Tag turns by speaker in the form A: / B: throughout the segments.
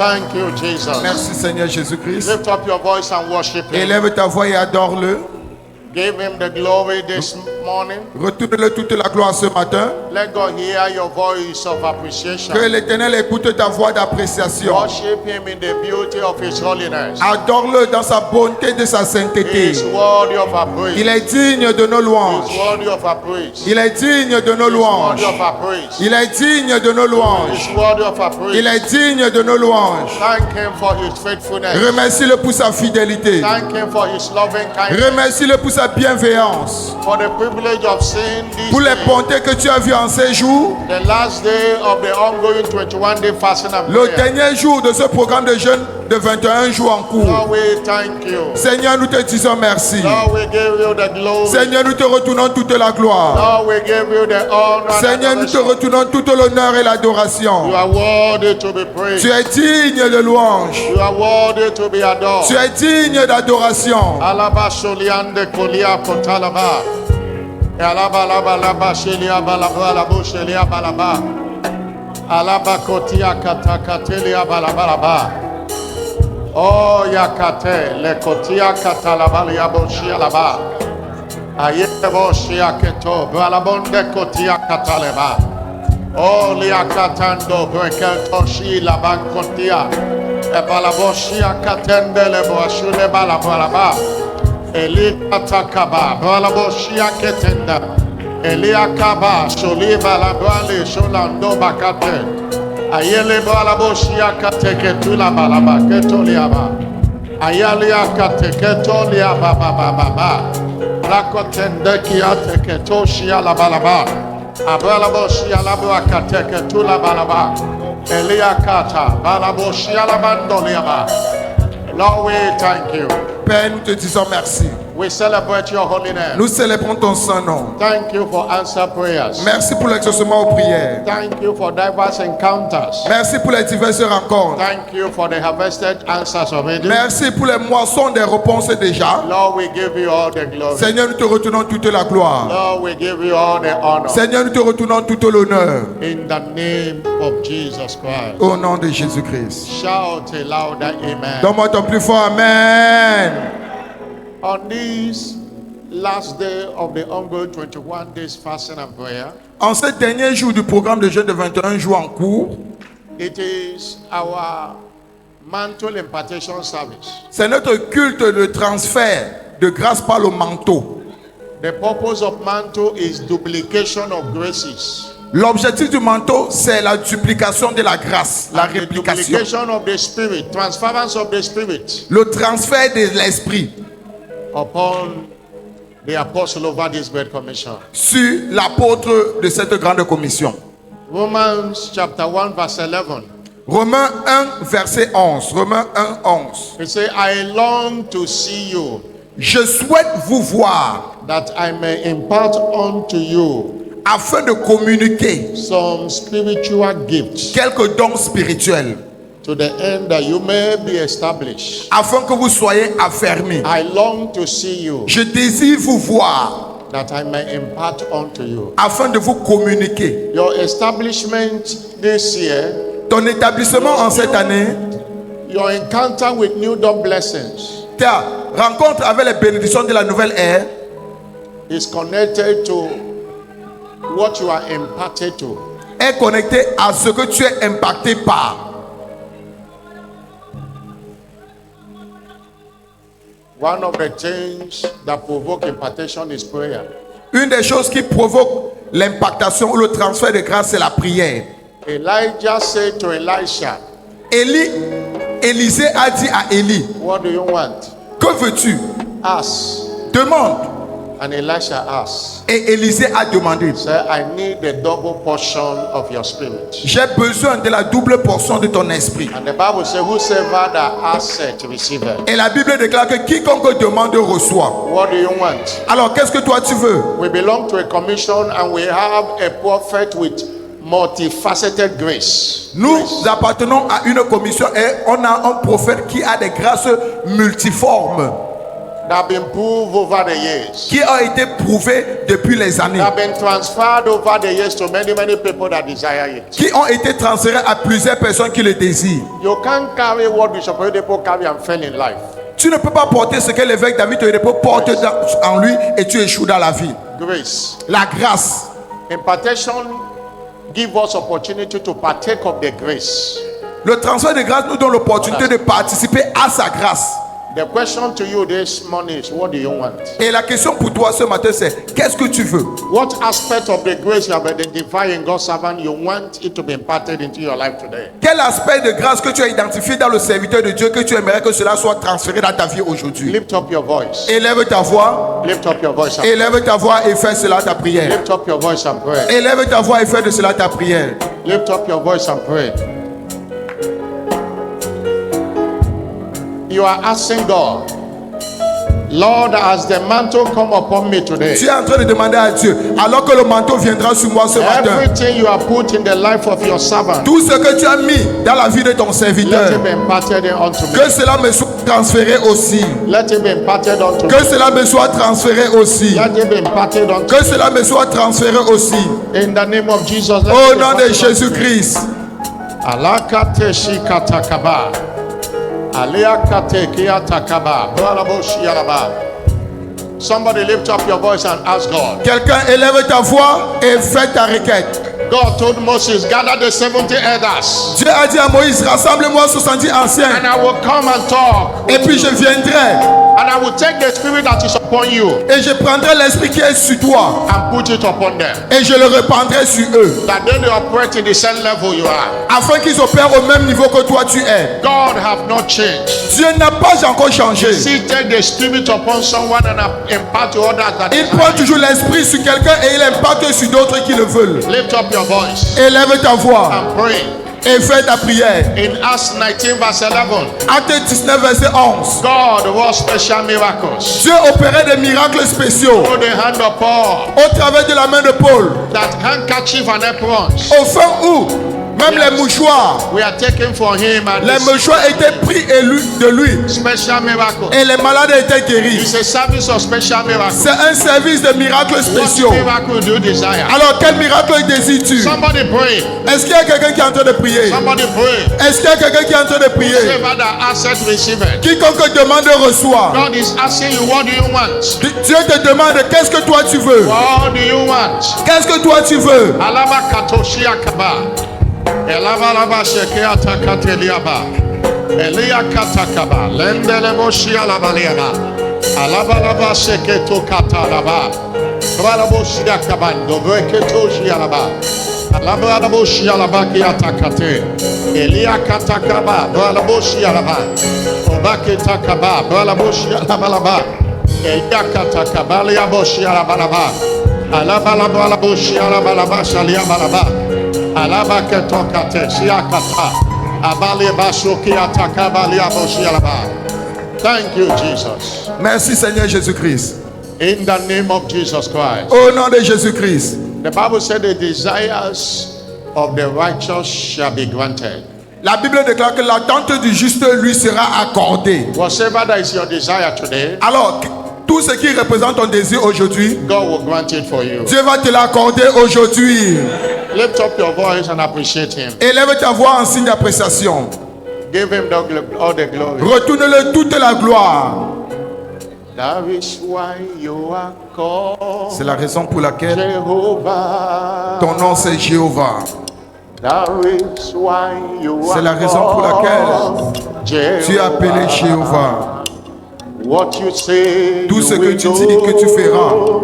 A: Thank you, Jesus.
B: Merci Seigneur Jésus-Christ.
A: Lift up your voice and worship Him.
B: Élève ta voix et adore-le.
A: Give Him the glory this morning.
B: Retourne-le toute la gloire ce matin.
A: Let God hear your voice of appreciation.
B: Que l'Éternel écoute ta voix d'appréciation.
A: Worship Him in the beauty of His holiness.
B: Adore-le dans sa bonté de sa
A: He
B: sainteté.
A: is worthy of our praise.
B: Il est digne de nos
A: He is
B: louanges.
A: worthy of our praise.
B: Il est digne de nos
A: He is
B: louanges.
A: worthy of our praise.
B: Il est digne de nos
A: He
B: louanges.
A: is worthy of our praise.
B: Il est digne de nos louanges.
A: Thank Him for His faithfulness.
B: Remercie-le pour sa fidélité.
A: Thank Him for His loving kindness.
B: Remercie-le pour sa bienveillance.
A: For the privilege of seeing this
B: Pour les
A: day,
B: bontés que tu as vues en ces jours.
A: the last day of the ongoing 21-day fasting and
B: Le
A: prayer.
B: dernier jour de ce programme de jeûne de 21 jours en cours.
A: Lord, we thank you.
B: Seigneur, nous te disons merci.
A: Lord, we give you the glory.
B: Seigneur, nous te retournons toute la gloire.
A: Lord, we give you the honor. and
B: Seigneur, nous te
A: adoration.
B: retournons tout l'honneur et
A: You
B: l'adoration.
A: are worthy to be praised.
B: Tu es digne de louange.
A: You are worthy to be adored.
B: Tu es digne d'adoration.
A: Alaba sholiande kolia kotalaba. Alaba laba laba shelia balaba labo shelia balaba. Alaba kotia katakatelia balaba laba. Oh yakate le kotia katalaba liabo shia laba. Ayebo shia keto balabonde kotia kataleba. Oh liakatando breketo shi laban kotia. E balaboshia katende le boashule balabalaba. Eli atakaba balaboshia ketenda. Eli akaba sholi balabale sholando bakate. Ayele balaboshia kateke tula balaba ketoliaba. Ayali akate ketoliaba baba baba. Rakotende kiate ketoshia la balaba. Abalaboshia la bakate tula balaba. Eliakata, Balaboshia la bandoliaba. Lord, we thank you.
B: Père, nous te disons merci.
A: We celebrate your holy name.
B: Nous célébrons ton saint nom.
A: Thank you for answered prayers.
B: Merci pour l'exaucement aux prières.
A: Thank you for diverse encounters.
B: Merci pour les diverses rencontres.
A: Thank you for the harvested answers already.
B: Merci pour les moissons des réponses déjà.
A: Lord, we give you all the glory.
B: Seigneur, nous te retournons toute la gloire.
A: Lord, we give you all the honor.
B: Seigneur, nous te retournons tout l'honneur.
A: In the name of Jesus Christ.
B: Au nom de Jésus-Christ.
A: Shout a louder amen.
B: Donne-moi ton plus fort Amen.
A: On this last day of the ongoing 21 days fasting and prayer,
B: En ce dernier jour du programme de jeûne de 21 jours en cours,
A: it is our mantle impartation service.
B: c'est notre culte de transfert de grâce par le manteau.
A: The purpose of mantle is duplication of graces.
B: L'objectif du manteau, c'est la duplication de la grâce, la
A: And the
B: réplication,
A: duplication of the spirit, transference of the spirit
B: le transfert de l'esprit
A: upon the apostle over this great commission.
B: sur l'apôtre de cette grande commission.
A: Romans chapter 1 verse 11.
B: Romains 1, verset 11. Romains 1, 11.
A: It says, I long to see you,
B: Je souhaite vous voir
A: that I may impart unto you
B: afin de communiquer
A: some spiritual gifts,
B: quelques dons spirituels,
A: to the end that you may be established.
B: afin que vous soyez affermis.
A: I long to see you,
B: Je désire vous voir
A: that I may impart unto you.
B: afin de vous communiquer.
A: Your establishment this year,
B: Ton établissement en cette année,
A: your encounter with new dawn blessings
B: ta rencontre avec les bénédictions de la nouvelle ère
A: is connected to what you are imparted to.
B: est connecté à ce que tu es impacté par.
A: One of the things that provoke impartation is prayer.
B: Une des choses qui provoque l'impactation ou le transfert de grâce, c'est la prière.
A: Elijah said to Elisha,
B: Élisée a dit à Élie,
A: what do you want?
B: que veux-tu?
A: Ask.
B: Demande.
A: And Elisha asked,
B: Et Élisée a demandé,
A: say, I need the double portion of your spirit.
B: j'ai besoin de la double portion de ton esprit.
A: And the Bible says, whosoever that asketh, receiveth.
B: Et la Bible déclare que quiconque demande reçoit.
A: What do you want?
B: Alors qu'est-ce que toi tu veux?
A: We belong to a commission and we have a prophet with multifaceted grace.
B: Nous appartenons à une commission et on a un prophète qui a des grâces multiformes.
A: that have been proved over the years.
B: qui ont été prouvés depuis les années,
A: That have been transferred over the years to many people that desire it.
B: qui ont été transférés à plusieurs personnes qui le désirent.
A: You can't carry what Bishop Oyedepo carry and fail in life.
B: Tu ne peux pas porter ce que l'évêque David Oyedepo porte en lui et tu échoues dans la vie.
A: Grace.
B: La grâce.
A: Impartation give us opportunity to partake of the grace.
B: Le transfert de grâce nous donne l'opportunité de participer à sa grâce.
A: The question to you this morning is, what do you want?
B: Et la question pour toi ce matin c'est, qu'est-ce que tu veux?
A: What aspect of the grace you have identified in God's servant you want it to be imparted into your life today?
B: Quel aspect de grâce que tu as identifié dans le serviteur de Dieu que tu aimerais que cela soit transféré dans ta vie aujourd'hui?
A: Lift up your voice.
B: Élève ta voix.
A: Lift up your voice.
B: Élève ta voix et fais cela ta prière.
A: Lift up your voice and pray.
B: Élève ta voix et fais de cela ta prière.
A: Lift up your voice and pray. You are asking God, Lord, as the mantle come upon me today,
B: Tu es en train de demander à Dieu, alors que le manteau viendra sur moi ce matin,
A: everything you have put in the life of your servant,
B: tout ce que tu as mis dans la vie de ton
A: let
B: serviteur,
A: it be imparted unto me.
B: que cela me soit transféré aussi.
A: Let it be imparted unto me.
B: Que cela me soit transféré aussi.
A: Let it be imparted unto
B: Que cela me soit transféré aussi.
A: me. In the name of Jesus. Let
B: Au
A: it be
B: nom de
A: imparted unto me.
B: Jésus-Christ.
A: Alakate shikatakaba. Aliakate kiatakaba. Bralaboshiyalaba. Somebody lift up your voice and ask God.
B: Quelqu'un élève ta voix et fais ta requête.
A: God told Moses, gather the 70 elders,
B: Dieu a dit à Moïse, rassemble-moi 70 anciens.
A: and I will come and talk.
B: Et puis je viendrai
A: And I will take the spirit that is upon you
B: et je prendrai l'esprit qui est sur toi
A: and put it upon them,
B: et je le répandrai sur eux,
A: that they may operate in the same level you are.
B: afin qu'ils opèrent au même niveau que toi tu es.
A: God have not changed.
B: Dieu n'a pas encore changé.
A: He take the spirit upon someone and impart to others that
B: Il
A: desire
B: prend
A: it.
B: toujours l'esprit sur quelqu'un et il impacte sur d'autres qui le veulent.
A: Lift up your voice
B: Élève ta voix
A: and pray.
B: et fais ta prière.
A: In Acts 19 verse 11,
B: Acte 19 verset 11.
A: God worked special miracles
B: Dieu opérait des miracles spéciaux
A: through the hand of Paul,
B: au travers de la main de Paul.
A: that handkerchief and aprons
B: Au fin où même les mouchoirs,
A: we are taken for him, and
B: les
A: it's
B: mouchoirs étaient pris de lui
A: special miracle.
B: et les malades étaient guéris.
A: It's a service of special miracle.
B: C'est un service de miracles
A: What
B: spéciaux.
A: miracle do you desire?
B: Alors quel miracle désires-tu?
A: Somebody pray.
B: Est-ce qu'il y a quelqu'un qui est en train de prier?
A: Somebody pray.
B: Est-ce qu'il y a quelqu'un qui est en train de prier?
A: Whoever that asks, receive it.
B: Quiconque demande reçoit.
A: God is asking you, what do you want?
B: Dieu te demande qu'est-ce que toi tu veux?
A: What do you want?
B: Qu'est-ce que toi tu veux?
A: Alaba katoshia kaba. Elaba laba shekia takateliaba. Elia katakaba. Lendele moshia labaliaba. Alaba laba sheketo katalaba. Bralaboshia kabando. Breketoshia laba. Alaba laboshia laba kia takate. Elia katakaba. Bralaboshia laba. Obake takaba. Bralaboshia laba laba. Elia katakaba. Liaboshia laba laba. Alaba laba laboshia laba laba. Shalia balaba. Alaba ketokate siakata abali basuki atakabali aboshialaba. Thank you, Jesus.
B: Merci Seigneur Jésus-Christ.
A: In the name of Jesus Christ.
B: Au nom de Jésus-Christ.
A: The Bible said the desires of the righteous shall be granted.
B: La Bible déclare que l'attente du juste lui sera accordée.
A: Whatever that is your desire today,
B: Alors, tout ce qui représente ton désir aujourd'hui,
A: God will grant it for you.
B: Dieu va te l'accorder aujourd'hui.
A: Lift up your voice and appreciate Him.
B: Élève ta voix en signe d'appréciation.
A: Give Him all the glory.
B: Retourne-le toute la gloire.
A: That is why you are called
B: C'est la raison pour laquelle
A: Jehovah.
B: ton nom c'est Jéhovah.
A: That is why you
B: C'est la
A: are
B: raison pour
A: called
B: tu es appelé Jéhovah.
A: What you say,
B: Tout ce
A: you
B: que
A: will
B: tu dis que tu feras,
A: do.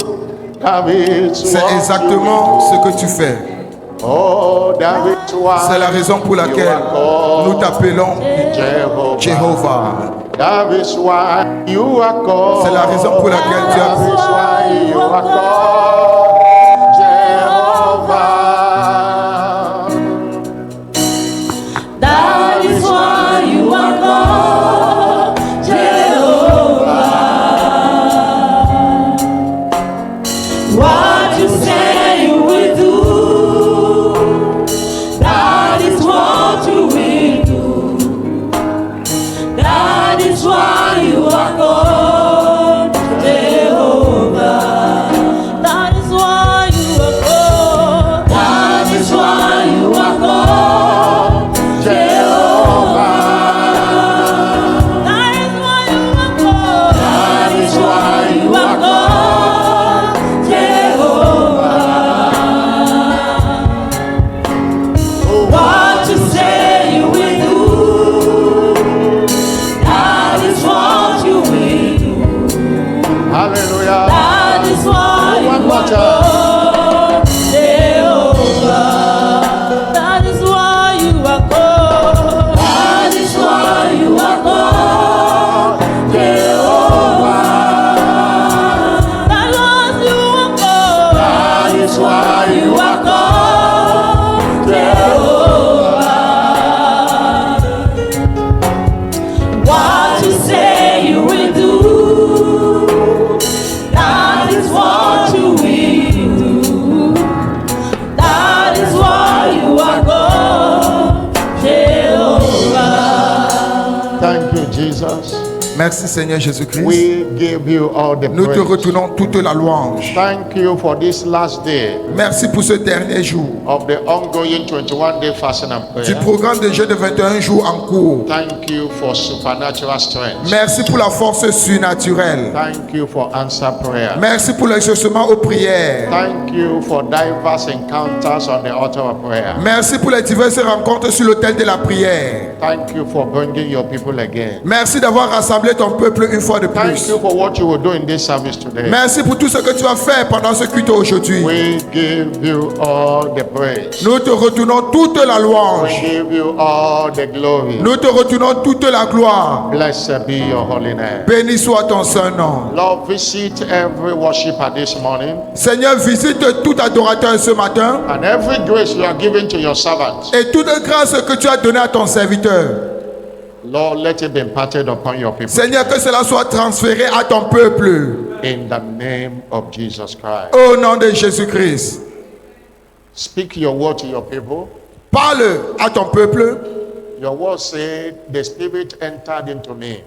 A: That is
B: c'est
A: what
B: exactement
A: you
B: ce que tu fais.
A: do. Oh, that is why
B: C'est la raison pour laquelle
A: you are called
B: nous t'appelons
A: Jehovah.
B: Jéhovah.
A: That is why you are called.
B: C'est la raison pour laquelle tu
A: That
B: as
A: is why you are called Jehovah.
C: That is why you are called Jehovah. What you say you will do, that is what you will do. That is why you are called
B: Merci Seigneur Jésus-Christ.
A: We give you all the
B: Nous te
A: praise.
B: retournons toute la louange.
A: Thank you for this last day
B: Merci pour ce dernier jour
A: of the ongoing 21-day fasting and
B: du
A: prayer.
B: programme de jeûne de 21 jours en cours.
A: Thank you for supernatural strength.
B: Merci pour la force surnaturelle.
A: Thank you for answer prayer.
B: Merci pour l'exaucement aux prières.
A: Thank you for diverse encounters on the altar of prayer.
B: Merci pour les diverses rencontres sur l'autel de la prière.
A: Thank you for bringing your people again.
B: Merci d'avoir rassemblé ton peuple une fois de
A: Thank
B: plus.
A: you for what you will do in this service today.
B: Merci pour tout ce que tu vas faire pendant ce culte aujourd'hui.
A: We give you all the praise.
B: Nous te retournons toute la
A: We
B: louange.
A: give you all the glory.
B: Nous te retournons toute la gloire.
A: Blessed be your holy name.
B: Béni soit ton saint nom.
A: Lord, visit every worshiper this morning
B: Seigneur, visite tout adorateur ce matin
A: and every grace you are giving to your servants.
B: et toute grâce que tu as donnée à ton serviteur.
A: Lord, let it be imparted upon your people.
B: Seigneur, que cela soit transféré à ton peuple.
A: In the name of Jesus Christ.
B: Au nom de Jésus-Christ.
A: Speak your word to your people.
B: Parle à ton peuple.
A: Your word said, the Spirit entered into me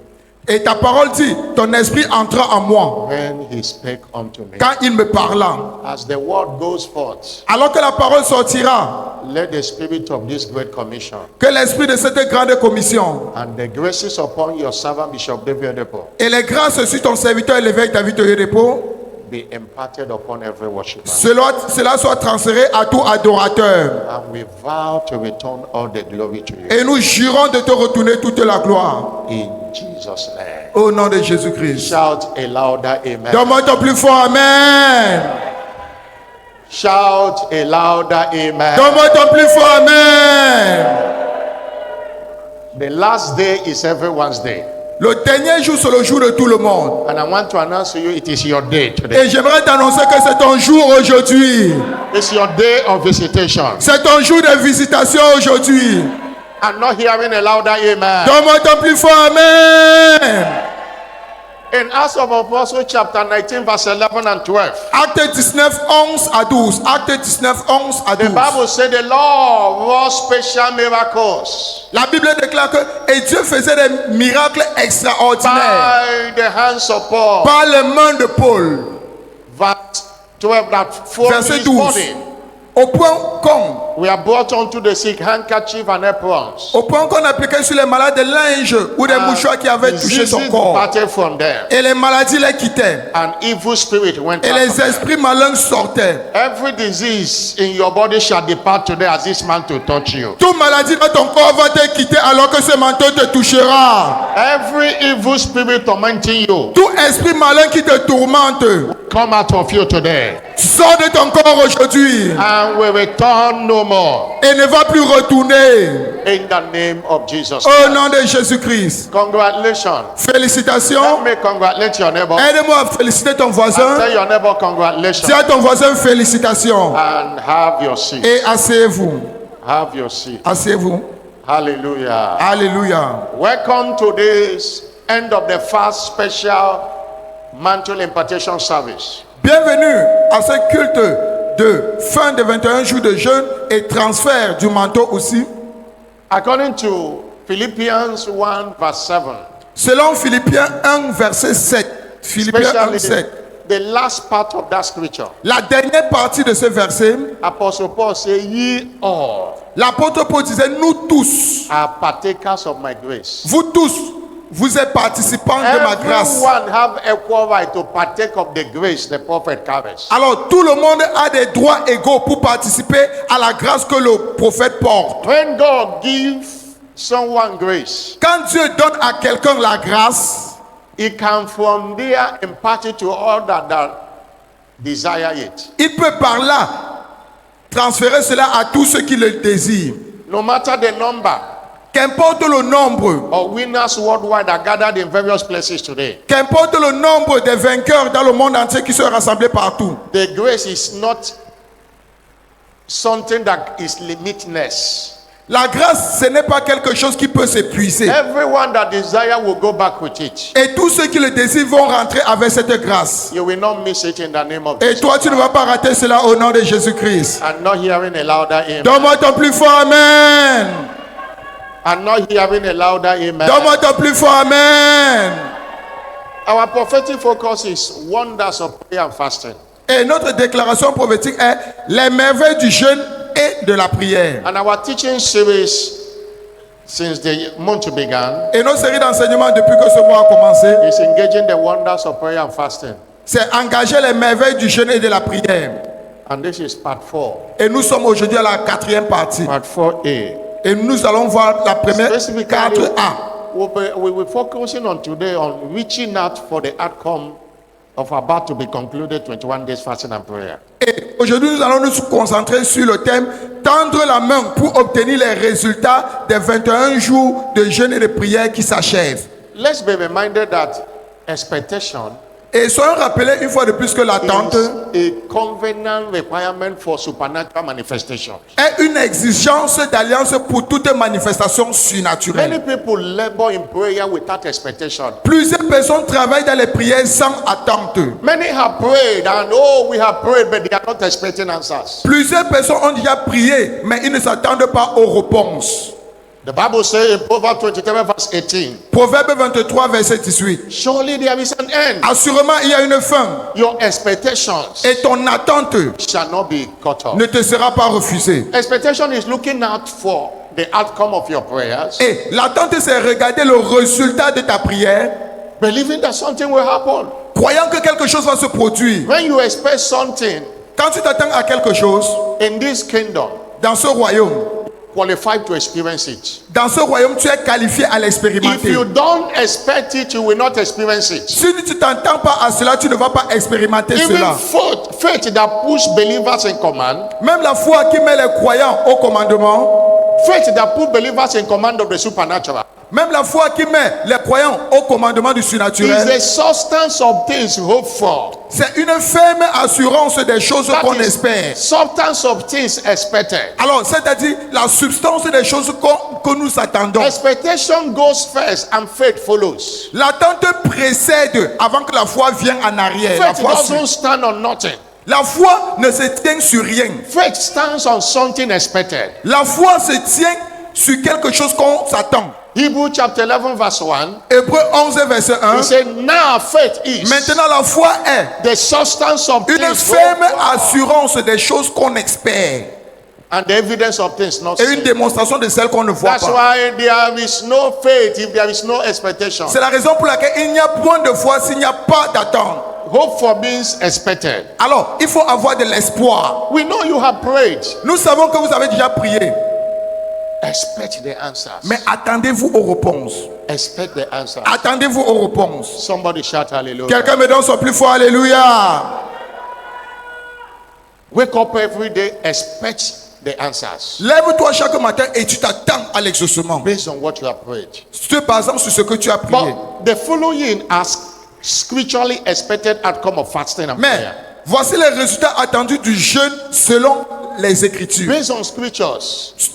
B: Et ta parole dit, ton esprit entra en moi
A: when he spake unto me.
B: quand il me parla.
A: As the word goes forth,
B: Alors que la parole sortira,
A: let the Spirit of this great commission
B: que l'esprit de cette grande commission
A: and the graces upon your servant Bishop David Oyedepo
B: et les grâces sur ton serviteur l'évêque David Oyedepo,
A: be imparted upon every worshiper.
B: cela soit transféré à tout adorateur.
A: And we vow to return all the glory to you.
B: Et nous jurons de te retourner toute la gloire.
A: In Jesus' name.
B: Au nom de Jésus-Christ.
A: Shout a louder amen.
B: Donne-moi ton plus fort Amen.
A: Shout a louder amen.
B: Donne-moi ton plus fort Amen.
A: The last day is everyone's day.
B: Le dernier jour, c'est le jour de tout le monde.
A: And I want to announce to you it is your day today.
B: Et j'aimerais t'annoncer que c'est ton jour aujourd'hui.
A: It's your day of visitation.
B: C'est ton jour de visitation aujourd'hui.
A: I'm not hearing a louder amen.
B: Donne-moi ton plus fort Amen.
A: In Acts of Apostles chapter 19 verse 11 and 12.
B: Acte 19, 11 à 12. Acte 19, 11 à
A: The
B: 12.
A: Bible said the Lord wrought special miracles
B: La Bible déclare que et Dieu faisait des miracles extraordinaires
A: by the hands of Paul.
B: par les mains de Paul.
A: Verse 12 that formed
B: Verset
A: his
B: 12.
A: body.
B: Au point qu'on
A: We are brought unto the sick handkerchief and aprons.
B: qu'on appliquait sur les malades des linges ou des mouchoirs qui avaient touché son
A: Diseases
B: corps.
A: departed from them.
B: Et les maladies les quittaient.
A: An evil spirit went
B: Et
A: out
B: les
A: from them.
B: esprits malins sortaient.
A: Every disease in your body shall depart today as this man to touch you.
B: Toute maladie dans ton corps va te quitter alors que ce manteau te touchera.
A: Every evil spirit tormenting you,
B: Tout esprit malin qui te tourmente,
A: come out of you today
B: sort de ton corps aujourd'hui
A: and will return no more.
B: et ne va plus retourner.
A: In the name of Jesus
B: Au
A: Christ.
B: nom de Jésus-Christ.
A: Congratulations.
B: Félicitations.
A: Let me congratulate your neighbor.
B: Aide-moi à féliciter ton voisin.
A: Tell your neighbor congratulations
B: Dis à ton voisin félicitations.
A: and have your seat.
B: Et asseyez-vous.
A: Have your seat.
B: Asseyez-vous.
A: Hallelujah.
B: Alléluia.
A: Welcome to this end of the fast special mantle impartation service.
B: Bienvenue à ce culte de fin de 21 jours de jeûne et transfert du manteau aussi.
A: According to Philippians 1 verse 7,
B: Selon Philippiens 1 verset 7. Philippiens 1
A: especially
B: 7.
A: the last part of that scripture,
B: La dernière partie de ce verset,
A: Apostle Paul said, ye all
B: l'apôtre Paul disait, nous tous,
A: are partakers of my grace.
B: vous tous, vous êtes participants de ma grâce.
A: Everyone have equal right to partake of the grace the prophet carries.
B: Alors tout le monde a des droits égaux pour participer à la grâce que le prophète porte.
A: When God gives someone grace,
B: Quand Dieu donne à quelqu'un la grâce,
A: he can from there impart it to all that desire it.
B: il peut par là transférer cela à tous ceux qui le désirent.
A: No matter the number
B: Qu'importe le nombre,
A: of winners worldwide are gathered in various places today,
B: qu'importe le nombre des vainqueurs dans le monde entier qui sont rassemblés partout,
A: the grace is not something that is limitless.
B: la grâce, ce n'est pas quelque chose qui peut s'épuiser.
A: Everyone that desire will go back with it.
B: Et tous ceux qui le désirent vont rentrer avec cette grâce.
A: You will not miss it in the name of
B: Et
A: Jesus.
B: toi, tu ne vas pas rater cela au nom de Jésus-Christ.
A: I'm not hearing a louder amen.
B: Donne-moi ton plus fort Amen.
A: I'm not hearing a louder amen.
B: Donne-moi ton plus fort Amen.
A: Our prophetic focus is wonders of prayer and fasting.
B: Et notre déclaration prophétique est les merveilles du jeûne et de la prière.
A: And our teaching series since the month began
B: Et nos séries d'enseignements depuis que ce mois a commencé,
A: is engaging the wonders of prayer and fasting.
B: c'est engager les merveilles du jeûne et de la prière.
A: And this is part 4.
B: Et nous sommes aujourd'hui à la 4e partie.
A: Part 4A.
B: Et nous allons voir la première
A: Specifically,
B: 4A.
A: we'll be focusing on today on reaching out for the outcome of about to be concluded 21 days fasting and prayer.
B: Et aujourd'hui, nous allons nous concentrer sur le thème tendre la main pour obtenir les résultats des 21 jours de jeûne et de prière qui s'achèvent.
A: Let's be reminded that expectation
B: Et soyons rappelés une fois de plus que l'attente
A: is a covenant requirement for supernatural manifestations.
B: est une exigence d'alliance pour toute manifestation surnaturelle.
A: Many people labor in prayer without expectation.
B: Plusieurs personnes travaillent dans les prières sans attente.
A: Many have prayed and oh, we have prayed, but they are not expecting answers.
B: Plusieurs personnes ont déjà prié, mais ils ne s'attendent pas aux réponses.
A: The Bible says in Proverbs 23 verse 18,
B: Proverbe 23, verset 18.
A: surely there is an end.
B: Assurément, il y a une fin
A: Your expectations
B: et ton attente
A: shall not be cut off.
B: ne te sera pas refusée.
A: Expectation is looking out for the outcome of your prayers,
B: Et l'attente, c'est regarder le résultat de ta prière,
A: believing that something will happen.
B: croyant que quelque chose va se produire.
A: When you expect something
B: Quand tu t'attends à quelque chose
A: in this kingdom,
B: dans ce royaume,
A: qualified to experience it.
B: dans ce royaume, tu es qualifié à
A: If
B: l'expérimenter.
A: you don't expect it, you will not experience it.
B: Si tu ne t'entends pas à cela, tu ne vas pas expérimenter
A: Even
B: cela.
A: faith that push believers in command,
B: Même la foi qui met les croyants au commandement,
A: faith that put believers in command of the supernatural,
B: même la foi qui met les croyants au commandement du
A: is
B: surnaturel,
A: the substance of things hoped for.
B: c'est une ferme assurance des choses
A: That
B: qu'on
A: is
B: espère.
A: substance of things expected.
B: Alors, c'est-à-dire la substance des choses que nous attendons.
A: Expectation goes first and faith follows.
B: L'attente précède avant que la foi vienne en arrière. La
A: Faith
B: foi, suit.
A: doesn't stand on nothing.
B: La foi ne se tient sur rien.
A: Faith stands on something expected.
B: La foi se tient sur quelque chose qu'on s'attend.
A: Hebrew chapter 11 verse 1,
B: Hébreux 11, verset 1.
A: he said, now faith is
B: Maintenant, la foi est
A: the substance of
B: une
A: things
B: ferme
A: hoped for
B: assurance des choses qu'on espère
A: and the evidence of things not
B: et une
A: seen.
B: démonstration de celles qu'on ne voit
A: That's
B: pas.
A: why there is no faith if there is no expectation.
B: C'est la raison pour laquelle il n'y a point de foi s'il n'y a pas d'attente.
A: Hope for means expected.
B: Alors, il faut avoir de l'espoir.
A: We know you have prayed.
B: Nous savons que vous avez déjà prié,
A: Expect the answers.
B: mais attendez-vous aux réponses.
A: Expect the answers.
B: Attendez-vous aux réponses.
A: Somebody shout hallelujah.
B: Quelqu'un me donne son plus fort, alléluia.
A: Wake up every day, expect the answers
B: Lève-toi chaque matin et tu t'attends à l'exaucement.
A: based on what you have prayed.
B: Se basant sur ce que tu as prié.
A: But the following are scripturally expected outcome of fasting and
B: Mais
A: prayer.
B: voici les résultats attendus du jeûne selon les Écritures.
A: Based on scriptures,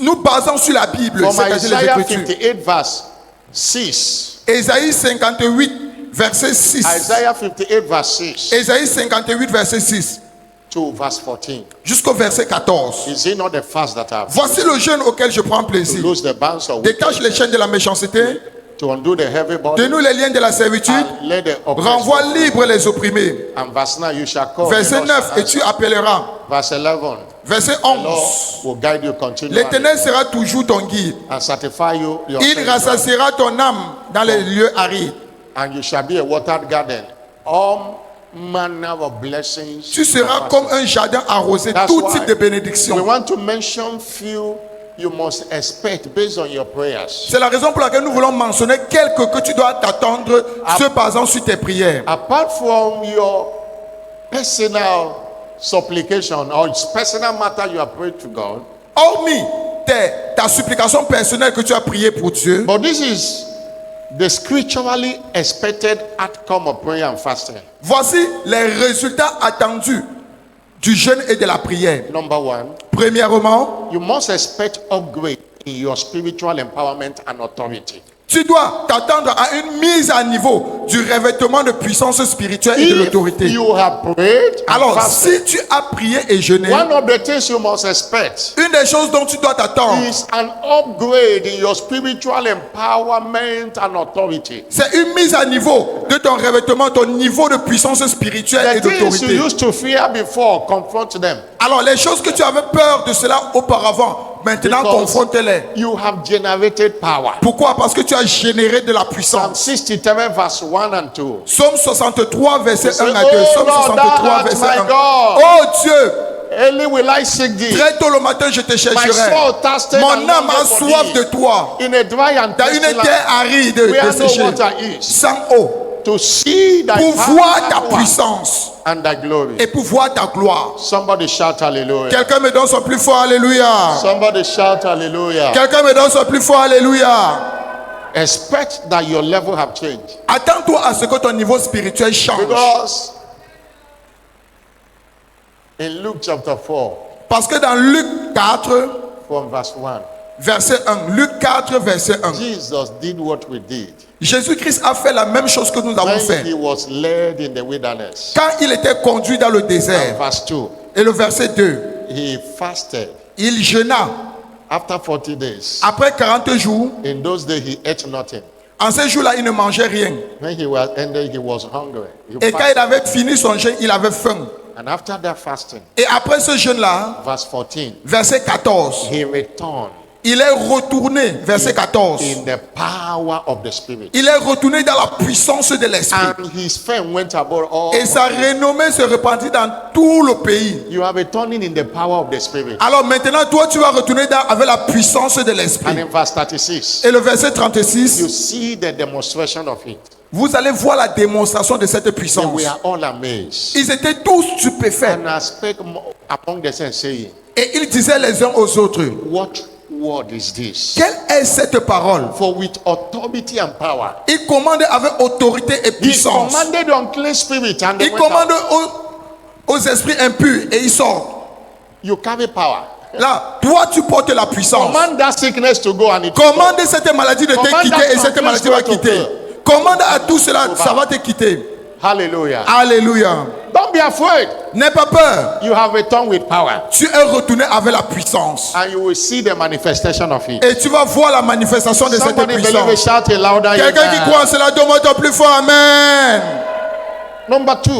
B: Nous basons sur la Bible,
A: from
B: c'est-à-dire les
A: Isaiah
B: Écritures.
A: 58 verse 6.
B: Ésaïe 58, verset 6.
A: Isaiah 58 verse 6
B: Ésaïe 58, verset 6.
A: to verse 14.
B: Jusqu'au verset 14.
A: Is it not the fast that I have
B: Voici le jeûne auquel je prends
A: to
B: plaisir.
A: lose the bands of
B: Détache les chaînes de la méchanceté,
A: to undo the heavy body
B: dénoue les liens de la servitude,
A: and let the
B: renvoie
A: oppressed.
B: libre les opprimés.
A: And verse 9 you shall call.
B: Verset
A: the Lord
B: 9,
A: shall
B: et tu
A: answer.
B: appelleras.
A: Verse 11
B: Verset
A: Lord
B: 11,
A: will guide you continually
B: l'Éternel sera toujours ton guide.
A: and sanctify you your
B: Il
A: faith,
B: rassasiera ton âme dans les lieux arides.
A: and you shall be a watered garden. All manner of blessings.
B: Tu seras comme un jardin arrosé,
A: That's
B: tout
A: why
B: type de
A: we
B: bénédiction.
A: want to mention few you must expect based on your prayers.
B: C'est la raison pour laquelle nous voulons mentionner quelques que tu dois t'attendre se basant sur tes prières.
A: Apart from your personal supplication or personal matter you have prayed to God,
B: Hormis ta supplication personnelle que tu as prié pour Dieu,
A: but this is the scripturally expected outcome of prayer and fasting.
B: voici les résultats attendus du jeûne et de la prière.
A: Number one,
B: Premièrement,
A: you must expect upgrade in your spiritual empowerment and authority.
B: Tu dois t'attendre à une mise à niveau du revêtement de puissance spirituelle et de
A: If
B: l'autorité.
A: you have prayed and
B: Alors,
A: fasted,
B: si tu as prié et jeûné,
A: one of the things you must expect
B: une des choses dont tu dois t'attendre,
A: is an upgrade in your spiritual empowerment and authority.
B: c'est une mise à niveau de ton revêtement, ton niveau de puissance spirituelle et
A: The things you
B: d'autorité.
A: used to fear before, confront them.
B: Alors, les choses que tu avais peur de cela auparavant, maintenant
A: Because
B: confronte-les.
A: you have generated power.
B: Pourquoi? Parce que tu as généré de la
A: Psalm
B: puissance.
A: 67 verse 1 and 2.
B: Psaume 63, verset
A: Say,
B: 1 à 2.
A: "Oh
B: Psaume
A: Lord,
B: 63,
A: thou art
B: verset
A: my
B: 1.
A: God.
B: Oh Dieu,
A: Early will I seek thee.
B: très tôt le matin, je te
A: My
B: chercherai.
A: soul thirsted and
B: Mon âme a
A: longed for
B: soif
A: thee
B: de toi.
A: in a dry and
B: Dans
A: thirsty
B: une terre
A: land
B: aride,
A: where no
B: desséchée,
A: water is,
B: sans eau,
A: to see thy
B: pour voir ta
A: power
B: puissance
A: and thy glory."
B: et pour voir ta gloire.
A: Somebody shout hallelujah.
B: Quelqu'un me donne son plus fort Alléluia.
A: Somebody shout hallelujah.
B: Quelqu'un me donne son plus fort Alléluia.
A: Expect that your level have changed.
B: Attends-toi à ce que ton niveau spirituel change.
A: Because in Luke chapter 4,
B: Parce que dans Luc 4,
A: from verse 1,
B: verset 1, Luc 4, verset 1,
A: Jesus did what we did
B: Jésus-Christ a fait la même chose que nous avons
A: when
B: fait.
A: he was led in the wilderness.
B: Quand il était conduit dans le désert,
A: Verse 2,
B: et le verset 2,
A: he fasted.
B: il jeûna.
A: After 40 days,
B: Après 40 jours,
A: in those days he ate nothing.
B: en ces jours-là, il ne mangeait rien.
A: When he was ended, he was hungry. He
B: Et quand il
A: fasted.
B: avait fini son jeûne, il avait faim.
A: And after that fasting,
B: Et après ce jeûne-là,
A: verse 14,
B: verset 14,
A: he returned
B: il est retourné, verset 14,
A: in the power of the Spirit.
B: il est retourné dans la puissance de l'Esprit.
A: And his fame went abroad all.
B: Et sa renommée se répandit dans tout le pays.
A: You are returning in the power of the Spirit.
B: Alors maintenant, toi, tu vas retourner avec la puissance de
A: And
B: l'Esprit.
A: in verse 36,
B: Et le verset
A: you
B: 36,
A: see the demonstration of it.
B: vous allez voir la démonstration de cette
A: They
B: puissance.
A: were all amazed.
B: Ils étaient tous stupéfaits.
A: And I spake among the saints, saying,
B: Et ils disaient les uns aux autres,
A: "What word is this?"
B: quelle est cette parole?
A: For with authority and power,
B: Il commande avec autorité et
A: he
B: puissance.
A: commanded unclean spirit and they
B: Il
A: went
B: commande
A: out.
B: aux esprits impurs et ils sortent.
A: You carry power.
B: Là, toi, tu portes la puissance.
A: Command that sickness to go and it will
B: Commande cette maladie de te
A: Commande
B: quitter et
A: à
B: cette
A: ton
B: maladie va
A: esprit
B: quitter.
A: to
B: Commande à tout cela, ça va te quitter.
A: go. Hallelujah.
B: Alléluia.
A: Don't be afraid.
B: N'aie pas peur.
A: You have returned with power.
B: Tu es retourné avec la puissance.
A: And you will see the manifestation of it.
B: Et tu vas voir la manifestation de cette
A: Somebody believe it,
B: puissance.
A: shout it louder.
B: Quelqu'un qui
A: Amen.
B: croit en cela, donne-moi ton plus fort. Amen.
A: Number 2,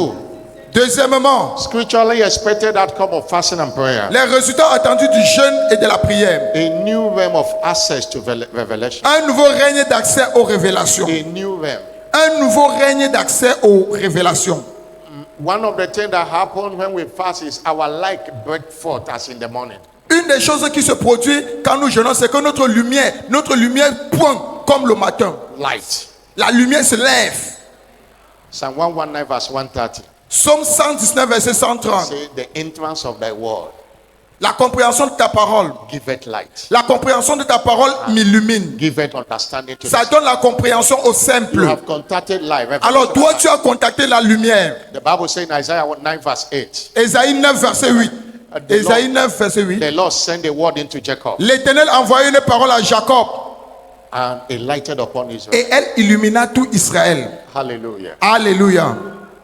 B: Deuxièmement,
A: spiritually expected outcome of fasting and prayer.
B: les résultats attendus du jeûne et de la prière.
A: A new realm of access to revelation.
B: Un nouveau règne d'accès aux révélations.
A: A new realm.
B: Un nouveau règne d'accès aux révélations.
A: One of the things that happen when we fast is our light break forth as in the morning.
B: Une des choses qui se produit quand nous jeûnons, c'est que notre lumière pointe comme le matin.
A: Light.
B: La lumière se lève.
A: Psalm 119 verse 130.
B: Psaume 119, verset 130.
A: Say the entrance of thy word
B: La compréhension de ta parole.
A: giveth light.
B: La compréhension de ta parole m'illumine.
A: Giveth understanding to
B: Ça
A: the
B: donne la compréhension au
A: You
B: simple.
A: have contacted life.
B: Alors toi, tu as contacté la lumière.
A: The Bible says in Isaiah 9 verse 8.
B: Ésaïe 9, verset 8. Ésaïe 9, verset 8.
A: The Lord sent a word into Jacob
B: L'Éternel envoya une parole à Jacob
A: and it lighted upon Israel.
B: et elle illumina tout Israël.
A: Hallelujah.
B: Alléluia.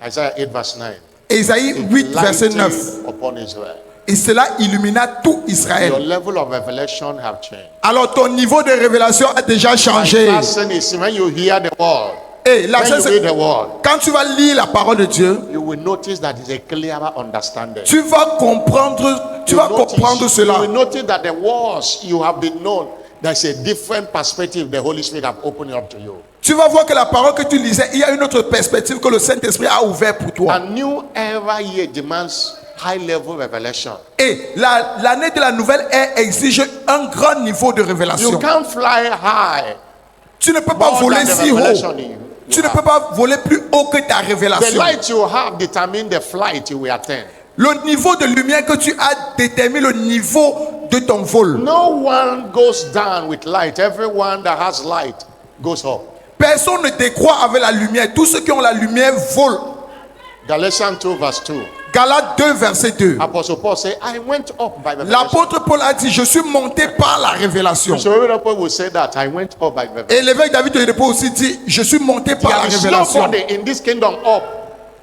A: Isaiah 8 verse 9.
B: Ésaïe 8, verset 9.
A: Lighted upon Israel.
B: Et cela illumina tout
A: Your
B: Israël.
A: level of revelation have changed.
B: Alors ton niveau de révélation a déjà changé.
A: Fasting is when you hear the word.
B: Et la
A: When
B: chose,
A: you read the word,
B: quand tu vas lire la parole de Dieu,
A: you will notice that it's a clearer understanding.
B: tu vas comprendre
A: You
B: cela.
A: will notice that the words you have been known, there's a different perspective the Holy Spirit have opened up to you.
B: Tu vas voir que la parole que tu lisais, il y a une autre perspective que le Saint-Esprit a ouvert pour toi.
A: A new era here demands high level revelation.
B: Et l'année de la nouvelle ère exige un grand niveau de
A: You
B: révélation.
A: can't fly high.
B: Tu ne peux pas
A: More
B: voler
A: than the
B: si haut.
A: revelation you
B: Tu ne
A: have.
B: peux pas voler plus haut que ta
A: The
B: révélation.
A: light you have determine the flight you will attain.
B: Le niveau de lumière que tu as détermine le niveau de ton vol.
A: No one goes down with light. Everyone that has light goes up.
B: Personne ne décroît avec la lumière. Tous ceux qui ont la lumière volent.
A: Galatians 2 verse 2.
B: Galates 2, verset 2.
A: Apostle Paul said, I went up by revelation.
B: L'apôtre Paul a dit, je suis monté par la révélation.
A: So every Paul will say that, I went up by revelation.
B: Et l'évêque David de Dépôt aussi dit, je suis monté par la
A: There is
B: révélation.
A: nobody in this kingdom up.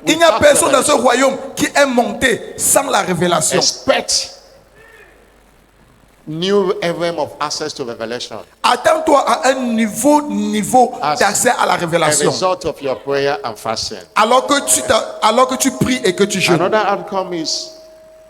B: Il n'y a
A: without
B: personne dans ce
A: revelation.
B: royaume qui est monté sans la révélation.
A: Expect new realm of access to revelation.
B: Attends-toi à un niveau
A: As
B: d'accès à la
A: A
B: révélation.
A: result of your prayer and fasting.
B: Alors que tu pries et que tu jeûnes.
A: Another outcome is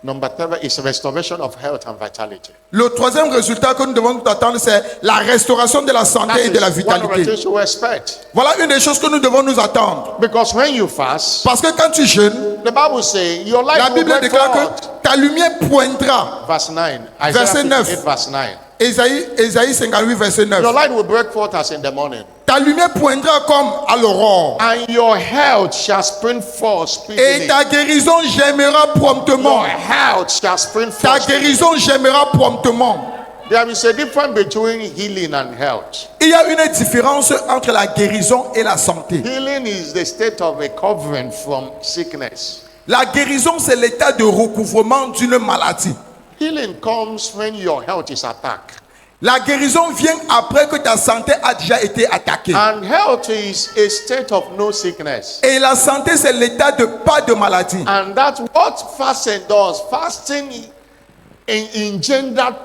A: number 3 is restoration of health and vitality.
B: Le troisième résultat que nous devons attendre, c'est la restauration de la santé
A: That
B: et de la
A: is one of the
B: vitalité.
A: things you expect.
B: Voilà une des choses que nous devons nous attendre.
A: Because when you fast,
B: Parce que quand tu jeûnes,
A: the Bible says your life
B: la
A: will
B: Bible
A: break
B: déclare
A: forth.
B: que ta lumière pointera.
A: Verse 9.
B: Verset
A: Isaiah
B: 9.
A: 58 verse 9.
B: Ésaïe 58, verset 9.
A: Your light will break forth as in the morning.
B: Ta lumière pointera comme à l'aurore.
A: And your health shall spring forth
B: Et
A: speedily.
B: ta guérison gémera promptement.
A: Your health shall spring
B: Ta
A: forth.
B: guérison gémera promptement.
A: There is a difference between healing and health.
B: Il y a une différence entre la guérison et la santé.
A: Healing is the state of recovering from sickness.
B: La guérison, c'est l'état de recouvrement d'une maladie.
A: Healing comes when your health is attacked.
B: La guérison vient après que ta santé a déjà été attaquée.
A: And health is a state of no sickness.
B: Et la santé, c'est l'état de pas de maladie.
A: And that's what fasting does. Fasting engenders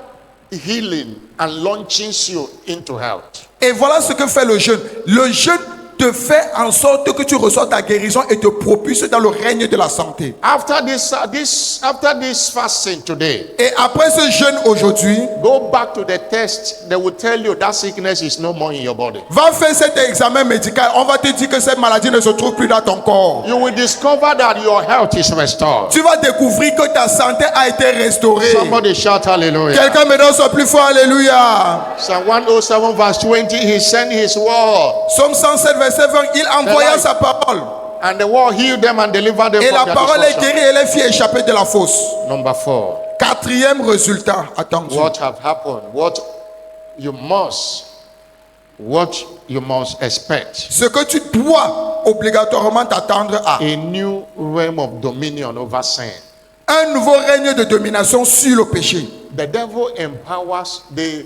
A: healing and launches you into health.
B: Et voilà ce que fait le jeûne. Le jeûne te fait en sorte que tu reçois ta guérison et te propulse dans le règne de la santé.
A: After this fasting today,
B: Et après ce jeûne aujourd'hui,
A: go back to the test. They will tell you that sickness is no more in your body.
B: va faire cet examen médical. On va te dire que cette maladie ne se trouve plus dans ton corps.
A: You will discover that your health is restored.
B: Tu vas découvrir que ta santé a été restaurée.
A: Somebody shout hallelujah.
B: Quelqu'un me donne son plus fort, alléluia.
A: Psalm 107 verse 20, he sent his word.
B: Psaume 107, verset 20, il envoya sa parole.
A: And the word healed them and delivered them
B: Et
A: from
B: la
A: their
B: parole est
A: destruction.
B: guérie et les fit échapper de la fosse.
A: Number 4.
B: Quatrième résultat, attention.
A: What have happened? What you must expect.
B: Ce que tu dois obligatoirement t'attendre à.
A: A new realm of dominion over sin.
B: Un nouveau règne de domination sur le péché.
A: The devil empowers, the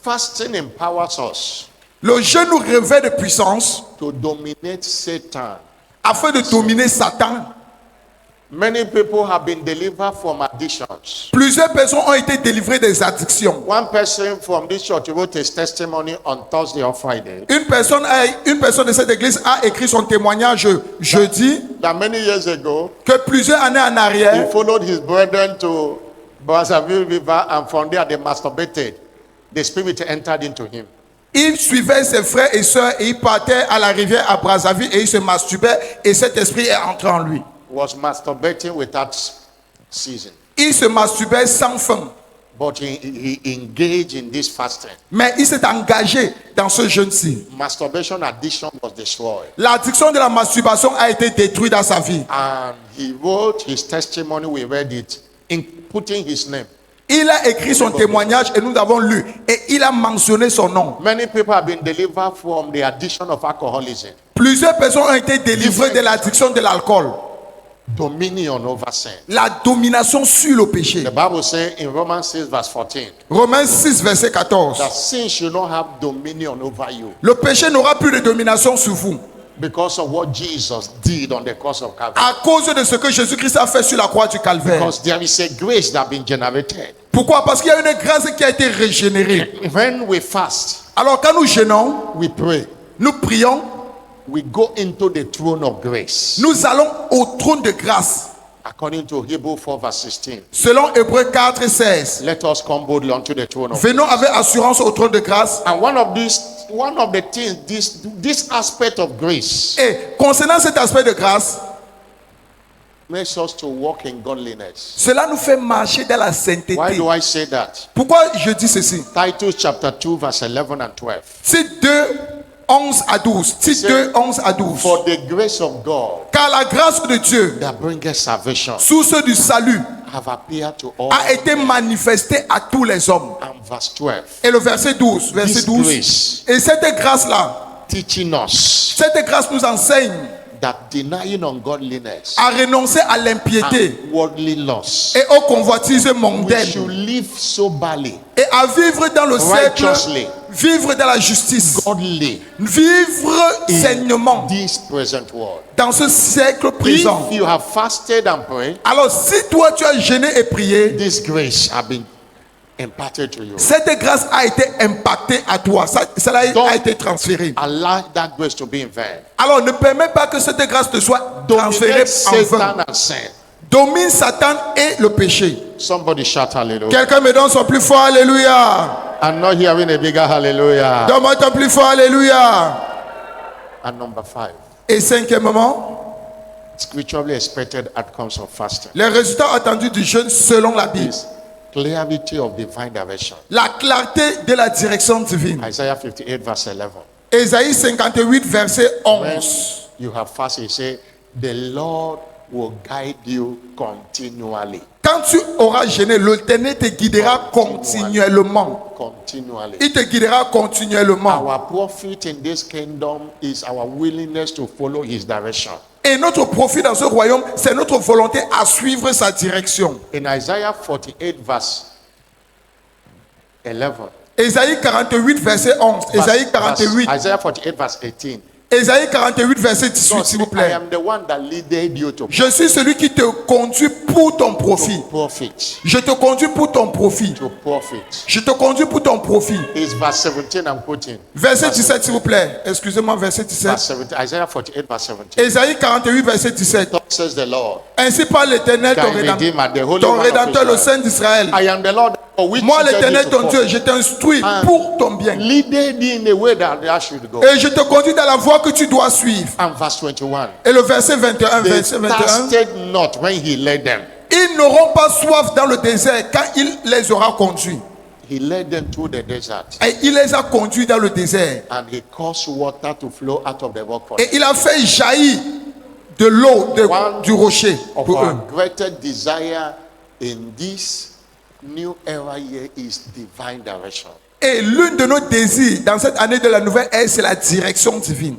A: fasting empowers us
B: Le jeûne nous revêt de puissance
A: to dominate Satan.
B: afin de dominer Satan.
A: Many people have been delivered from addictions.
B: Plusieurs personnes ont été délivrées des addictions.
A: One person from this church wrote his testimony on Thursday or Friday.
B: Une personne de cette église a écrit son témoignage jeudi
A: That many years ago,
B: que plusieurs années en
A: he
B: arrière,
A: followed his brethren to Brazzaville River, and from there they masturbated. The spirit entered into him.
B: il suivait ses frères et sœurs et il partait à la rivière à Brazzaville et il se masturbait et cet esprit est entré en lui.
A: Was masturbating without season.
B: Il se masturbait sans fin.
A: But he engaged in this fasting.
B: Mais il s'est engagé dans ce jeûne-ci.
A: Masturbation addiction was destroyed.
B: L'addiction de la masturbation a été détruite dans sa vie.
A: And he wrote his testimony, we read it, in putting his name.
B: Il a écrit son témoignage et nous avons lu. Et il a mentionné son nom.
A: Many people have been delivered from the addiction of alcoholism.
B: Plusieurs personnes ont été délivrées de l'addiction de l'alcool.
A: Dominion over sin.
B: La domination sur le péché.
A: The Bible says in Romans 6 verse 14,
B: Romains 6, verset 14.
A: that sin should not have dominion over you
B: Le péché n'aura plus de domination sur vous.
A: because of what Jesus did on the cross of Calvary.
B: À cause de ce que Jésus-Christ a fait sur la croix du Calvaire.
A: Because there is a grace that has been generated.
B: Pourquoi? Parce qu'il y a une grâce qui a été régénérée.
A: When we fast,
B: Alors quand nous jeûnons,
A: we pray,
B: nous prions,
A: we go into the throne of grace.
B: nous allons au trône de grâce.
A: According to Hebrews 4 verse 16.
B: Selon Hébreux 4, 16.
A: Let us come boldly unto the throne of
B: Venons avec assurance au trône de grâce.
A: And one of the things, this aspect of grace
B: Et concernant cet aspect de grâce,
A: makes us to walk in godliness.
B: cela nous fait marcher dans la
A: Why
B: sainteté.
A: do I say that?
B: Pourquoi je dis ceci?
A: Titus chapter 2 verse 11 and 12.
B: Tite 2, 11 à 12. Tite 2, 11 à 12.
A: For the grace of God
B: Car la grâce de Dieu,
A: that bringeth salvation
B: source du salut,
A: have appeared to all.
B: a été manifestée à tous les hommes.
A: And verse 12.
B: Et le verset 12, verset
A: This
B: 12.
A: grace
B: Et cette grâce-là,
A: teaching us
B: cette grâce nous enseigne
A: that denying ungodliness
B: à renoncer à l'impiété
A: and worldly loss,
B: et aux convoitises
A: we
B: mondaines
A: should live soberly,
B: et à vivre dans le siècle,
A: righteously,
B: vivre dans la justice,
A: godly
B: vivre saignement
A: this present world.
B: dans ce siècle présent.
A: If you have fasted and prayed,
B: Alors si toi tu as jeûné et prié,
A: this grace have been imparted to you.
B: cette grâce a été impactée à toi, cela
A: Donc,
B: a été transféré.
A: Allow that grace to be in vain.
B: Alors ne permets pas que cette grâce te soit transférée
A: Dominate
B: en vain.
A: Satan and sin.
B: Domine Satan et le péché.
A: Somebody shout hallelujah.
B: Quelqu'un me donne son plus fort alléluia.
A: I'm not hearing a bigger hallelujah.
B: Donne-moi ton plus fort alléluia.
A: And number 5,
B: Et cinquièmement,
A: spiritually expected outcomes of fasting.
B: les résultats attendus du jeûne selon la Bible.
A: Is clarity of divine direction.
B: La clarté de la direction divine.
A: Isaiah 58 verse 11.
B: Ésaïe 58 verset
A: When
B: 11.
A: you have fasted, he say, the Lord will guide you continually.
B: Quand tu auras jeûné, l'Éternel te guidera continuellement.
A: Continually.
B: Il te guidera continuellement.
A: Our profit in this kingdom is our willingness to follow his direction.
B: Et notre profit dans ce royaume, c'est notre volonté à suivre sa direction.
A: In Isaiah 48 verse 11.
B: Ésaïe 48 verset 11. Ésaïe 48.
A: Isaiah 48 verse 18.
B: Ésaïe 48 verset 18,
A: God
B: s'il vous
A: said, I
B: plaît.
A: am the one that leaded you to
B: Je suis celui qui te conduit pour ton profit.
A: profit.
B: Je te conduis pour ton profit.
A: To profit.
B: Je te conduis pour ton profit.
A: It's verse 17 I'm quoting.
B: Verset 17, s'il vous plaît. Excusez-moi, verset 17.
A: Verse 17. Isaiah 48 verse 17.
B: Ésaïe 48 verset 17.
A: Thus says the Lord,
B: Ainsi parle l'Éternel,
A: thy Redeemer, the Holy
B: ton
A: One of
B: Rédempteur, le
A: Israel.
B: Saint d'Israël.
A: I am the Lord for which
B: Moi,
A: teacheth
B: l'Éternel,
A: you to
B: ton Dieu,
A: profit.
B: je t'instruis
A: Ah.
B: pour ton bien.
A: Leaded thee in the way that thou should go.
B: Et je te conduis dans la voie que tu dois suivre.
A: And verse 21.
B: Et le verset 21,
A: They
B: verset 21.
A: thirsted not when he led them.
B: Ils n'auront pas soif dans le désert quand il les aura conduits.
A: He led them through the desert.
B: Et il les a conduits dans le désert.
A: And he caused water to flow out of the rock for them.
B: Et il a fait jaillir de l'eau
A: One
B: du rocher
A: Of
B: pour eux.
A: our greatest desire in this new era here is divine direction.
B: Et l'une de nos désirs dans cette année de la nouvelle ère, c'est la direction divine.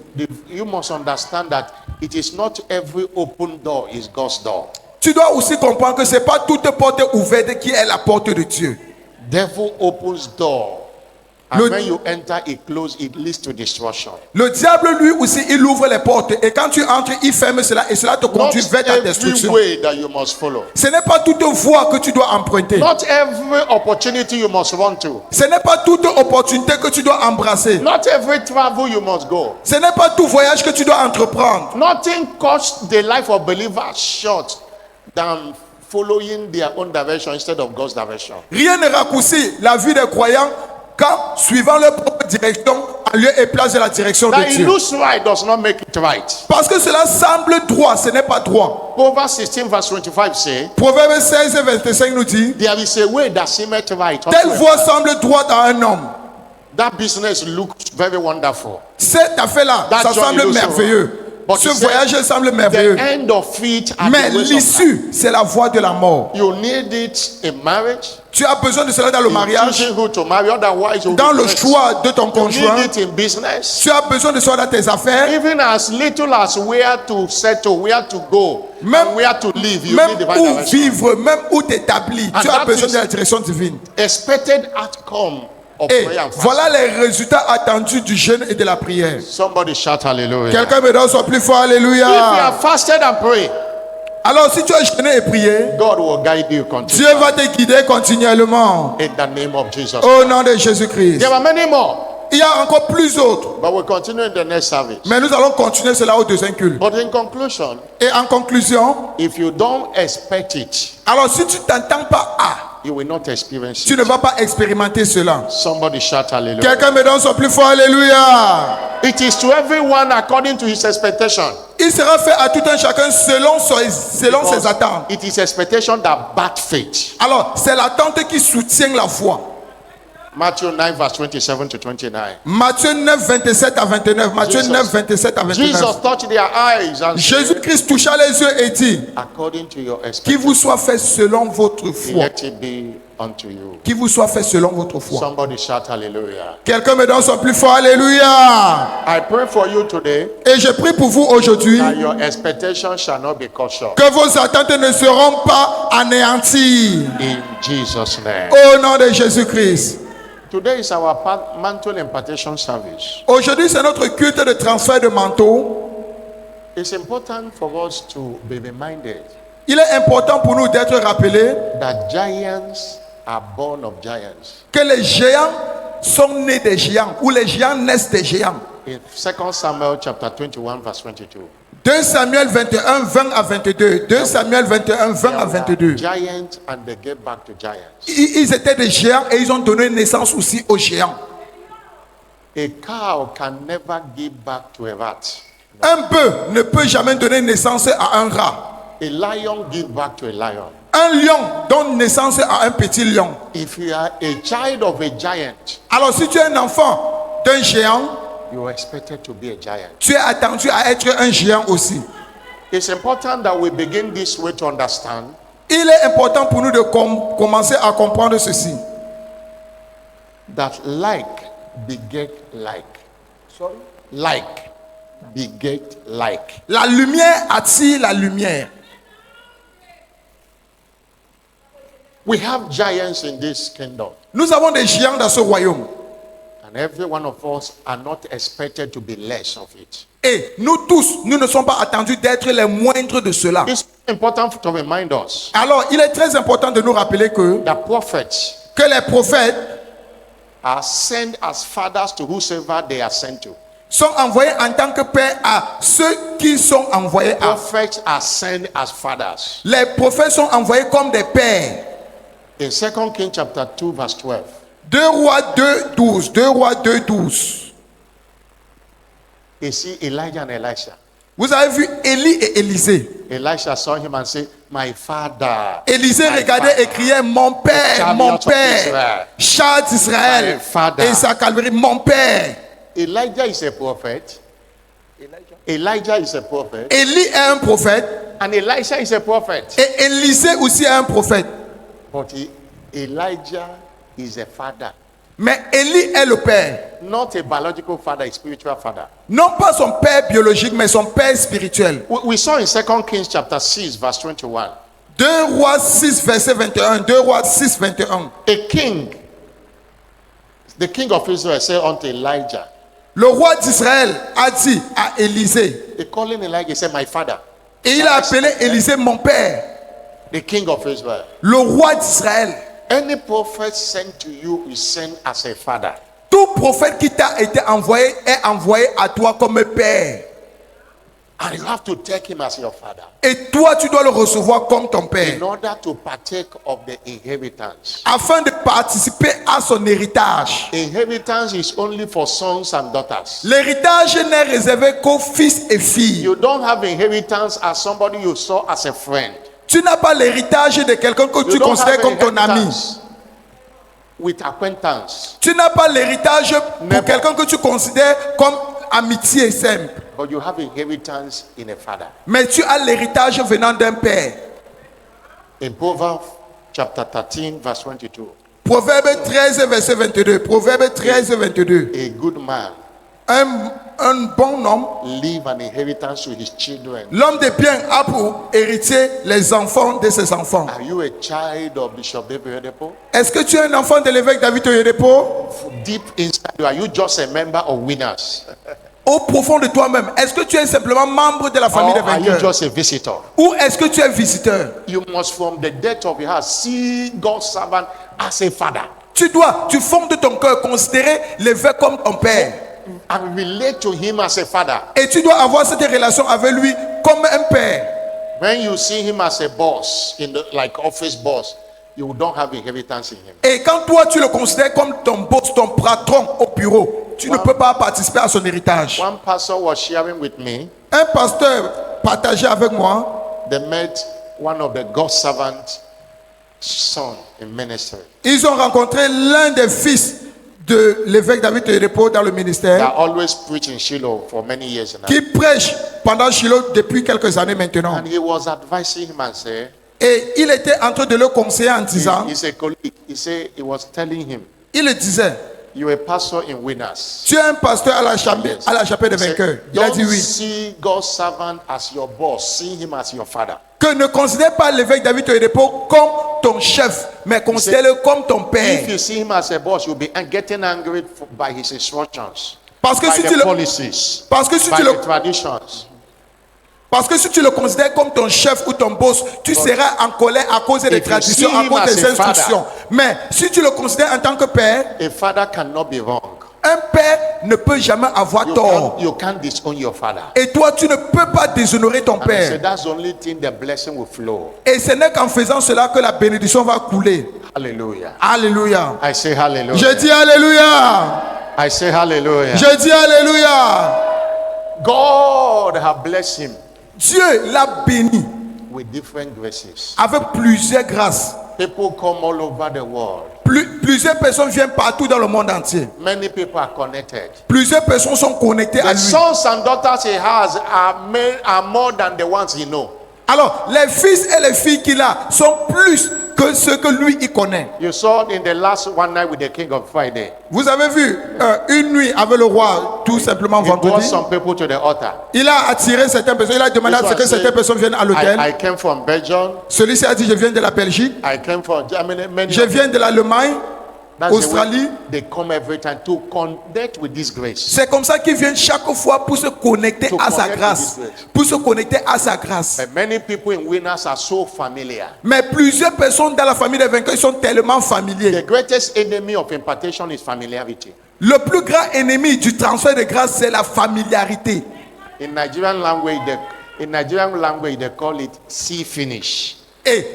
A: You must understand that it is not every open door is God's door.
B: Tu dois aussi comprendre que ce n'est pas toute porte ouverte qui est la porte de Dieu.
A: Devil opens door. And
B: Le-
A: when you enter, it closes, it leads to destruction.
B: Le diable, lui aussi, il ouvre les portes. Et quand tu entres, il ferme cela. Et cela te
A: Not
B: conduit vers ta
A: every
B: destruction.
A: way that you must follow.
B: Ce n'est pas toute voie que tu dois emprunter.
A: Not every opportunity you must run to.
B: Ce n'est pas toute opportunité que tu dois embrasser.
A: Not every travel you must go.
B: Ce n'est pas tout voyage que tu dois entreprendre.
A: Nothing cuts the life of believers short than following their own direction instead of God's direction.
B: Rien ne raccourcit la vie des croyants quand, suivant leur propre direction, en lieu et place de la direction
A: That
B: de
A: it
B: Dieu.
A: looks right does not make it right.
B: Parce que cela semble droit, ce n'est pas droit.
A: Proverbs 16 verse 25 say,
B: Proverbe 16 et 25 nous dit,
A: there is a way that seemeth right.
B: telle voie semble droite à un homme.
A: That business looks very wonderful.
B: Cette affaire-là,
A: That
B: ça
A: journey
B: semble
A: looks
B: merveilleux.
A: But
B: Ce
A: he said,
B: voyage semble merveilleux.
A: The end of it are
B: Mais
A: the ways of life.
B: l'issue, c'est la voie de la mort.
A: You need it in marriage.
B: Tu as besoin de cela dans le
A: In
B: mariage,
A: choosing who to marry, otherwise you'll
B: dans le
A: regret.
B: choix de ton
A: You
B: conjoint.
A: need it in business.
B: Tu as besoin de cela dans tes affaires.
A: Even as little as where to settle, where to go,
B: Même-
A: and where to live, you
B: Même
A: need divine
B: où
A: direction.
B: vivre, même où t'établir,
A: And
B: tu as
A: that
B: besoin
A: is-
B: de la direction divine.
A: Expected outcome of
B: Et
A: prayer and fasting.
B: voilà les résultats attendus du jeûne et de la prière.
A: Somebody shout hallelujah.
B: Quelqu'un me donne son plus fort
A: If you
B: alléluia.
A: have fasted and prayed,
B: Alors si tu as jeûné et prié,
A: God will guide you
B: Dieu
A: continually.
B: va te guider continuellement.
A: In the name of Jesus.
B: Au nom de Jésus-Christ.
A: There are many more,
B: Il y a encore plus d'autres.
A: but we'll continue in the next service.
B: Mais nous allons continuer cela au deuxième culte.
A: But in conclusion,
B: Et en conclusion,
A: if you don't expect it,
B: alors si tu t'entends pas à,
A: you will not experience
B: tu
A: it.
B: ne vas pas expérimenter cela.
A: Somebody shout hallelujah.
B: Quelqu'un me donne son plus fort alléluia.
A: It is to everyone according to his expectation.
B: Il sera fait à tout un chacun selon ses attentes.
A: It is expectation that birth faith.
B: Alors, c'est l'attente qui soutient la foi.
A: Matthew 9, verse 27 to 29.
B: Matthieu 9, 27 à 29. Matthieu
A: Jesus.
B: 9, 27 à 29.
A: Jesus touched their eyes and said,
B: Jésus-Christ toucha les yeux et dit,
A: according to your
B: qu'il vous
A: expectation,
B: soit fait selon votre foi.
A: let it be unto you.
B: Qu'il vous soit fait selon votre foi.
A: Somebody shout hallelujah.
B: Quelqu'un me donne son plus fort, alléluia.
A: I pray for you today
B: Et je prie pour vous aujourd'hui
A: that your expectations shall not be cut short.
B: que vos attentes ne seront pas anéanties.
A: In Jesus' name.
B: Au nom de Jésus-Christ.
A: Today is our mantle impartation service.
B: Aujourd'hui, c'est notre culte de transfert de manteau.
A: It's important for us to be reminded
B: Il est important pour nous d'être rappelés
A: that giants are born of giants.
B: que les géants sont nés des géants ou les géants naissent des géants.
A: In 2 Samuel chapter 21 verse 22.
B: 2 Samuel 21, 20 à 22. 2 Samuel 21, 20 à 22.
A: Giants and they gave back to giants.
B: Ils étaient des géants et ils ont donné naissance aussi aux géants.
A: A cow can never give back to a rat.
B: Un bœuf ne peut jamais donner naissance à un rat.
A: A lion give back to a lion.
B: Un lion donne naissance à un petit lion.
A: If you are a child of a giant,
B: Alors si tu es un enfant d'un géant,
A: you are expected to be a giant.
B: tu es attendu à être un géant aussi.
A: It's important that we begin this way to understand
B: Il est important pour nous de commencer à comprendre ceci.
A: that like beget like. Sorry? Like beget like.
B: La lumière attire la lumière.
A: We have giants in this kingdom,
B: Nous avons des géants dans ce royaume.
A: and every one of us are not expected to be less of it.
B: Et nous tous, nous ne sommes pas attendus d'être les moindres de cela.
A: It's important to remind us
B: Alors, il est très important de nous rappeler que
A: prophets
B: les prophètes
A: are sent as fathers to whosoever they are sent to.
B: sont envoyés en tant que pères à ceux qui sont envoyés à.
A: Prophets are sent as fathers.
B: Les prophètes sont envoyés comme des pères.
A: In 2 Kings chapter 2 verse 12,
B: 2 Rois 2, 12. 2 Rois 2, 12.
A: you see Elijah and Elisha.
B: Vous avez vu Élie et Élisée.
A: Elisha saw him and said, my father.
B: Élisée
A: my
B: regardait
A: father.
B: et criait, mon père, mon père, char d'Israël.
A: My father.
B: Et sa calvaire, mon père.
A: Elijah is a prophet. Elijah is a prophet.
B: Élie est un prophète.
A: And Elisha is a prophet.
B: Et Élisée aussi est un prophète.
A: But Elijah is a father.
B: Mais Élie est le père.
A: Not a biological father, a spiritual father.
B: Non pas son père biologique, mais son père spirituel.
A: We saw in 2 Kings chapter 6 verse 21.
B: 2 Rois 6, verset 21. 2 Rois 6, 21.
A: A king, the king of Israel said unto Elijah,
B: Le roi d'Israël a dit à Élisée,
A: he calling Elijah, he said, my father.
B: et il a appelé Élisée mon père,
A: The king of Israel.
B: le roi d'Israël.
A: Any prophet sent to you is sent as a father.
B: Tout prophète qui t'a été envoyé est envoyé à toi comme père.
A: And you have to take him as your father
B: Et toi, tu dois le recevoir comme ton père,
A: in order to partake of the inheritance.
B: afin de participer à son héritage.
A: Inheritance is only for sons and daughters.
B: L'héritage n'est réservé qu'aux fils et filles.
A: You don't have inheritance as somebody you saw as a friend.
B: Tu n'as pas l'héritage de quelqu'un que tu
A: You don't
B: considères
A: have
B: comme ton ami.
A: inheritance with acquaintance,
B: Tu n'as pas l'héritage pour
A: Never.
B: quelqu'un que tu considères comme amitié simple.
A: but you have inheritance in a father.
B: Mais tu as l'héritage venant d'un père.
A: In Proverbs chapter 13 verse 22,
B: Proverbe 13, verset 22. Proverbe 13, 22.
A: a good man
B: Un bon homme,
A: leave an inheritance to his children.
B: l'homme de bien a pour héritier les enfants de ses enfants.
A: Are you a child of Bishop David Oyedepo?
B: Est-ce que tu es un enfant de l'évêque David Oyedepo?
A: Deep inside you, are you just a member of winners?
B: Au profond de toi-même, est-ce que tu es simplement membre de la famille des
A: Or are you
B: vainqueurs?
A: just a visitor?
B: Ou est-ce que tu es visiteur?
A: You must from the depth of your heart see God's servant as a father
B: Tu dois, du fond de ton cœur, considérer l'évêque comme ton père.
A: and relate to him as a father.
B: Et tu dois avoir cette relation avec lui comme un père.
A: When you see him as a boss, like office boss, you don't have inheritance in him.
B: Et quand toi tu le considères comme ton boss, ton patron au bureau, tu ne peux pas participer à son héritage.
A: One pastor was sharing with me,
B: Un pasteur partageait avec moi,
A: they met one of the God servants' son in ministry.
B: ils ont rencontré l'un des fils de l'évêque David Oyedepo dans le ministère,
A: that always preached in Shiloh for many years now.
B: qui prêche pendant Shiloh depuis quelques années maintenant.
A: And he was advising him and said,
B: Et il était en train de le conseiller en disant,
A: he's a colleague. He said he was telling him,
B: il le disait,
A: you're a pastor in Winners.
B: tu es un pasteur à la chapelle,
A: Yes.
B: à la chapelle des
A: He said,
B: vainqueurs. Il a
A: don't
B: dit oui.
A: see God's servant as your boss, see him as your father.
B: Que ne considère pas l'évêque David Oyedepo comme ton chef, mais considère-le comme ton
A: If
B: père.
A: you see him as a boss, you'll be getting angry by his instructions,
B: Parce que
A: by
B: si
A: the
B: tu le,
A: policies,
B: parce que si
A: by
B: tu
A: the
B: le,
A: traditions.
B: parce que si tu le considères comme ton chef ou ton boss, tu seras en colère à cause des
A: If you
B: traditions,
A: see
B: à
A: him
B: cause
A: as
B: des
A: a
B: instructions. Mais si tu le considères en tant que père,
A: A father cannot be wrong.
B: un père ne peut jamais avoir tort.
A: You can't disown your father.
B: Et toi, tu ne peux pas déshonorer ton
A: And I
B: père.
A: said, that's the only thing the blessing will flow.
B: Et ce n'est qu'en faisant cela que la bénédiction va couler.
A: Hallelujah.
B: Alléluia.
A: I say hallelujah.
B: Je dis Alléluia.
A: I say hallelujah.
B: Je dis Alléluia.
A: God have blessed him
B: Dieu l'a béni
A: with different graces.
B: avec plusieurs grâces.
A: People come all over the world.
B: Plusieurs personnes viennent partout dans le monde entier.
A: Many people are connected.
B: Plusieurs personnes sont connectées à
A: The
B: lui.
A: sons and daughters he has are more than the ones he knows.
B: Alors, les fils et les filles qu'il a sont plus que ceux que lui il connaît.
A: You saw in the last one night with the King of Friday.
B: Vous avez vu une nuit avec le roi, tout simplement
A: He brought
B: vendredi.
A: some people to the altar.
B: Il a attiré certaines personnes. Il a demandé à ce que certaines personnes viennent à l'hôtel.
A: I came from Belgium.
B: Celui-ci a dit, je viens de la Belgique.
A: I came from Germany. Many
B: Je
A: of
B: viens de l'Allemagne.
A: That's the way
B: Australie.
A: they come every time to connect with this grace.
B: C'est comme ça qu'ils viennent chaque fois pour se connecter
A: To
B: à sa
A: connect
B: grâce.
A: with this
B: Pour se connecter à sa grâce.
A: But many people in Winners are so familiar.
B: Mais plusieurs personnes dans la famille des vainqueurs sont tellement familiers.
A: The greatest enemy of impartation is familiarity.
B: Le plus grand ennemi du transfert de grâce, c'est la familiarité.
A: In Nigerian language, they call it see finish.
B: Et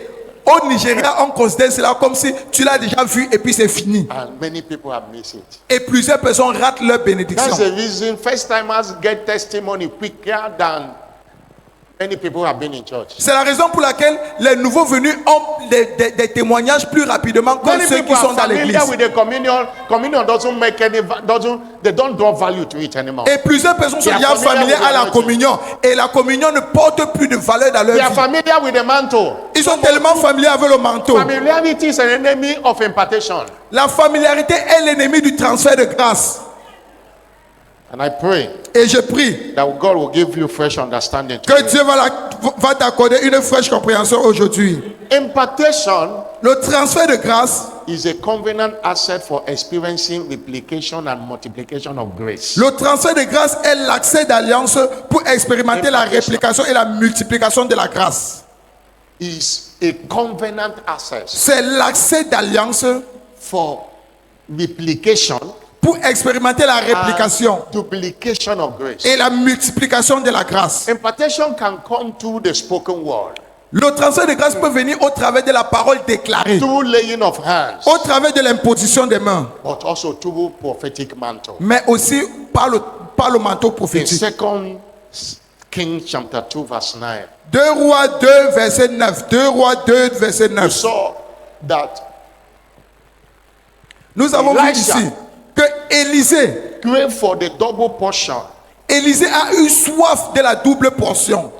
B: au Nigeria, on considère cela comme si tu l'as déjà vu et puis c'est fini.
A: And many people have missed it.
B: Et plusieurs personnes ratent leur bénédiction.
A: That's the reason first timers get testimony quicker than many people have been in church.
B: C'est la raison pour laquelle les nouveaux venus ont des témoignages plus rapidement que
A: Many
B: ceux
A: people
B: qui sont
A: are
B: dans
A: familiar
B: l'église.
A: with the communion. Communion they don't draw value to it anymore.
B: Et plusieurs personnes sont
A: They are
B: déjà
A: familiar
B: familières
A: with
B: à la
A: the
B: communion. Et la communion ne porte plus de valeur dans
A: They
B: leur
A: are
B: vie.
A: familiar with the mantle.
B: Ils sont tellement familiers avec le manteau.
A: Familiarity is an enemy of impartation.
B: La familiarité est l'ennemi du transfert de grâce.
A: And I pray
B: Et je prie
A: that God will give you fresh understanding
B: que
A: today.
B: Dieu va t'accorder une fraîche compréhension aujourd'hui.
A: Impartation
B: Le transfert de grâce,
A: is a covenant asset for experiencing replication and multiplication of grace.
B: le transfert de grâce est l'accès d'alliance pour expérimenter la réplication et la multiplication de la grâce.
A: Is a covenant asset
B: C'est l'accès d'alliance
A: for replication
B: pour expérimenter la réplication
A: and duplication of grace.
B: et la multiplication de la grâce.
A: Impartation can come through the spoken word,
B: Le transfert de grâce peut venir au travers de la parole déclarée,
A: through laying of hands,
B: au travers de l'imposition des mains,
A: but also through prophetic mantle.
B: mais aussi par le manteau
A: In
B: prophétique.
A: 2 Kings chapter 2 verse 9,
B: 2 Rois 2, verset 9. 2 Rois 2, verset
A: you
B: 9.
A: saw that
B: Nous avons vu
A: Elisha
B: ici que Élisée
A: prayed for the double portion
B: a eu soif de la double portion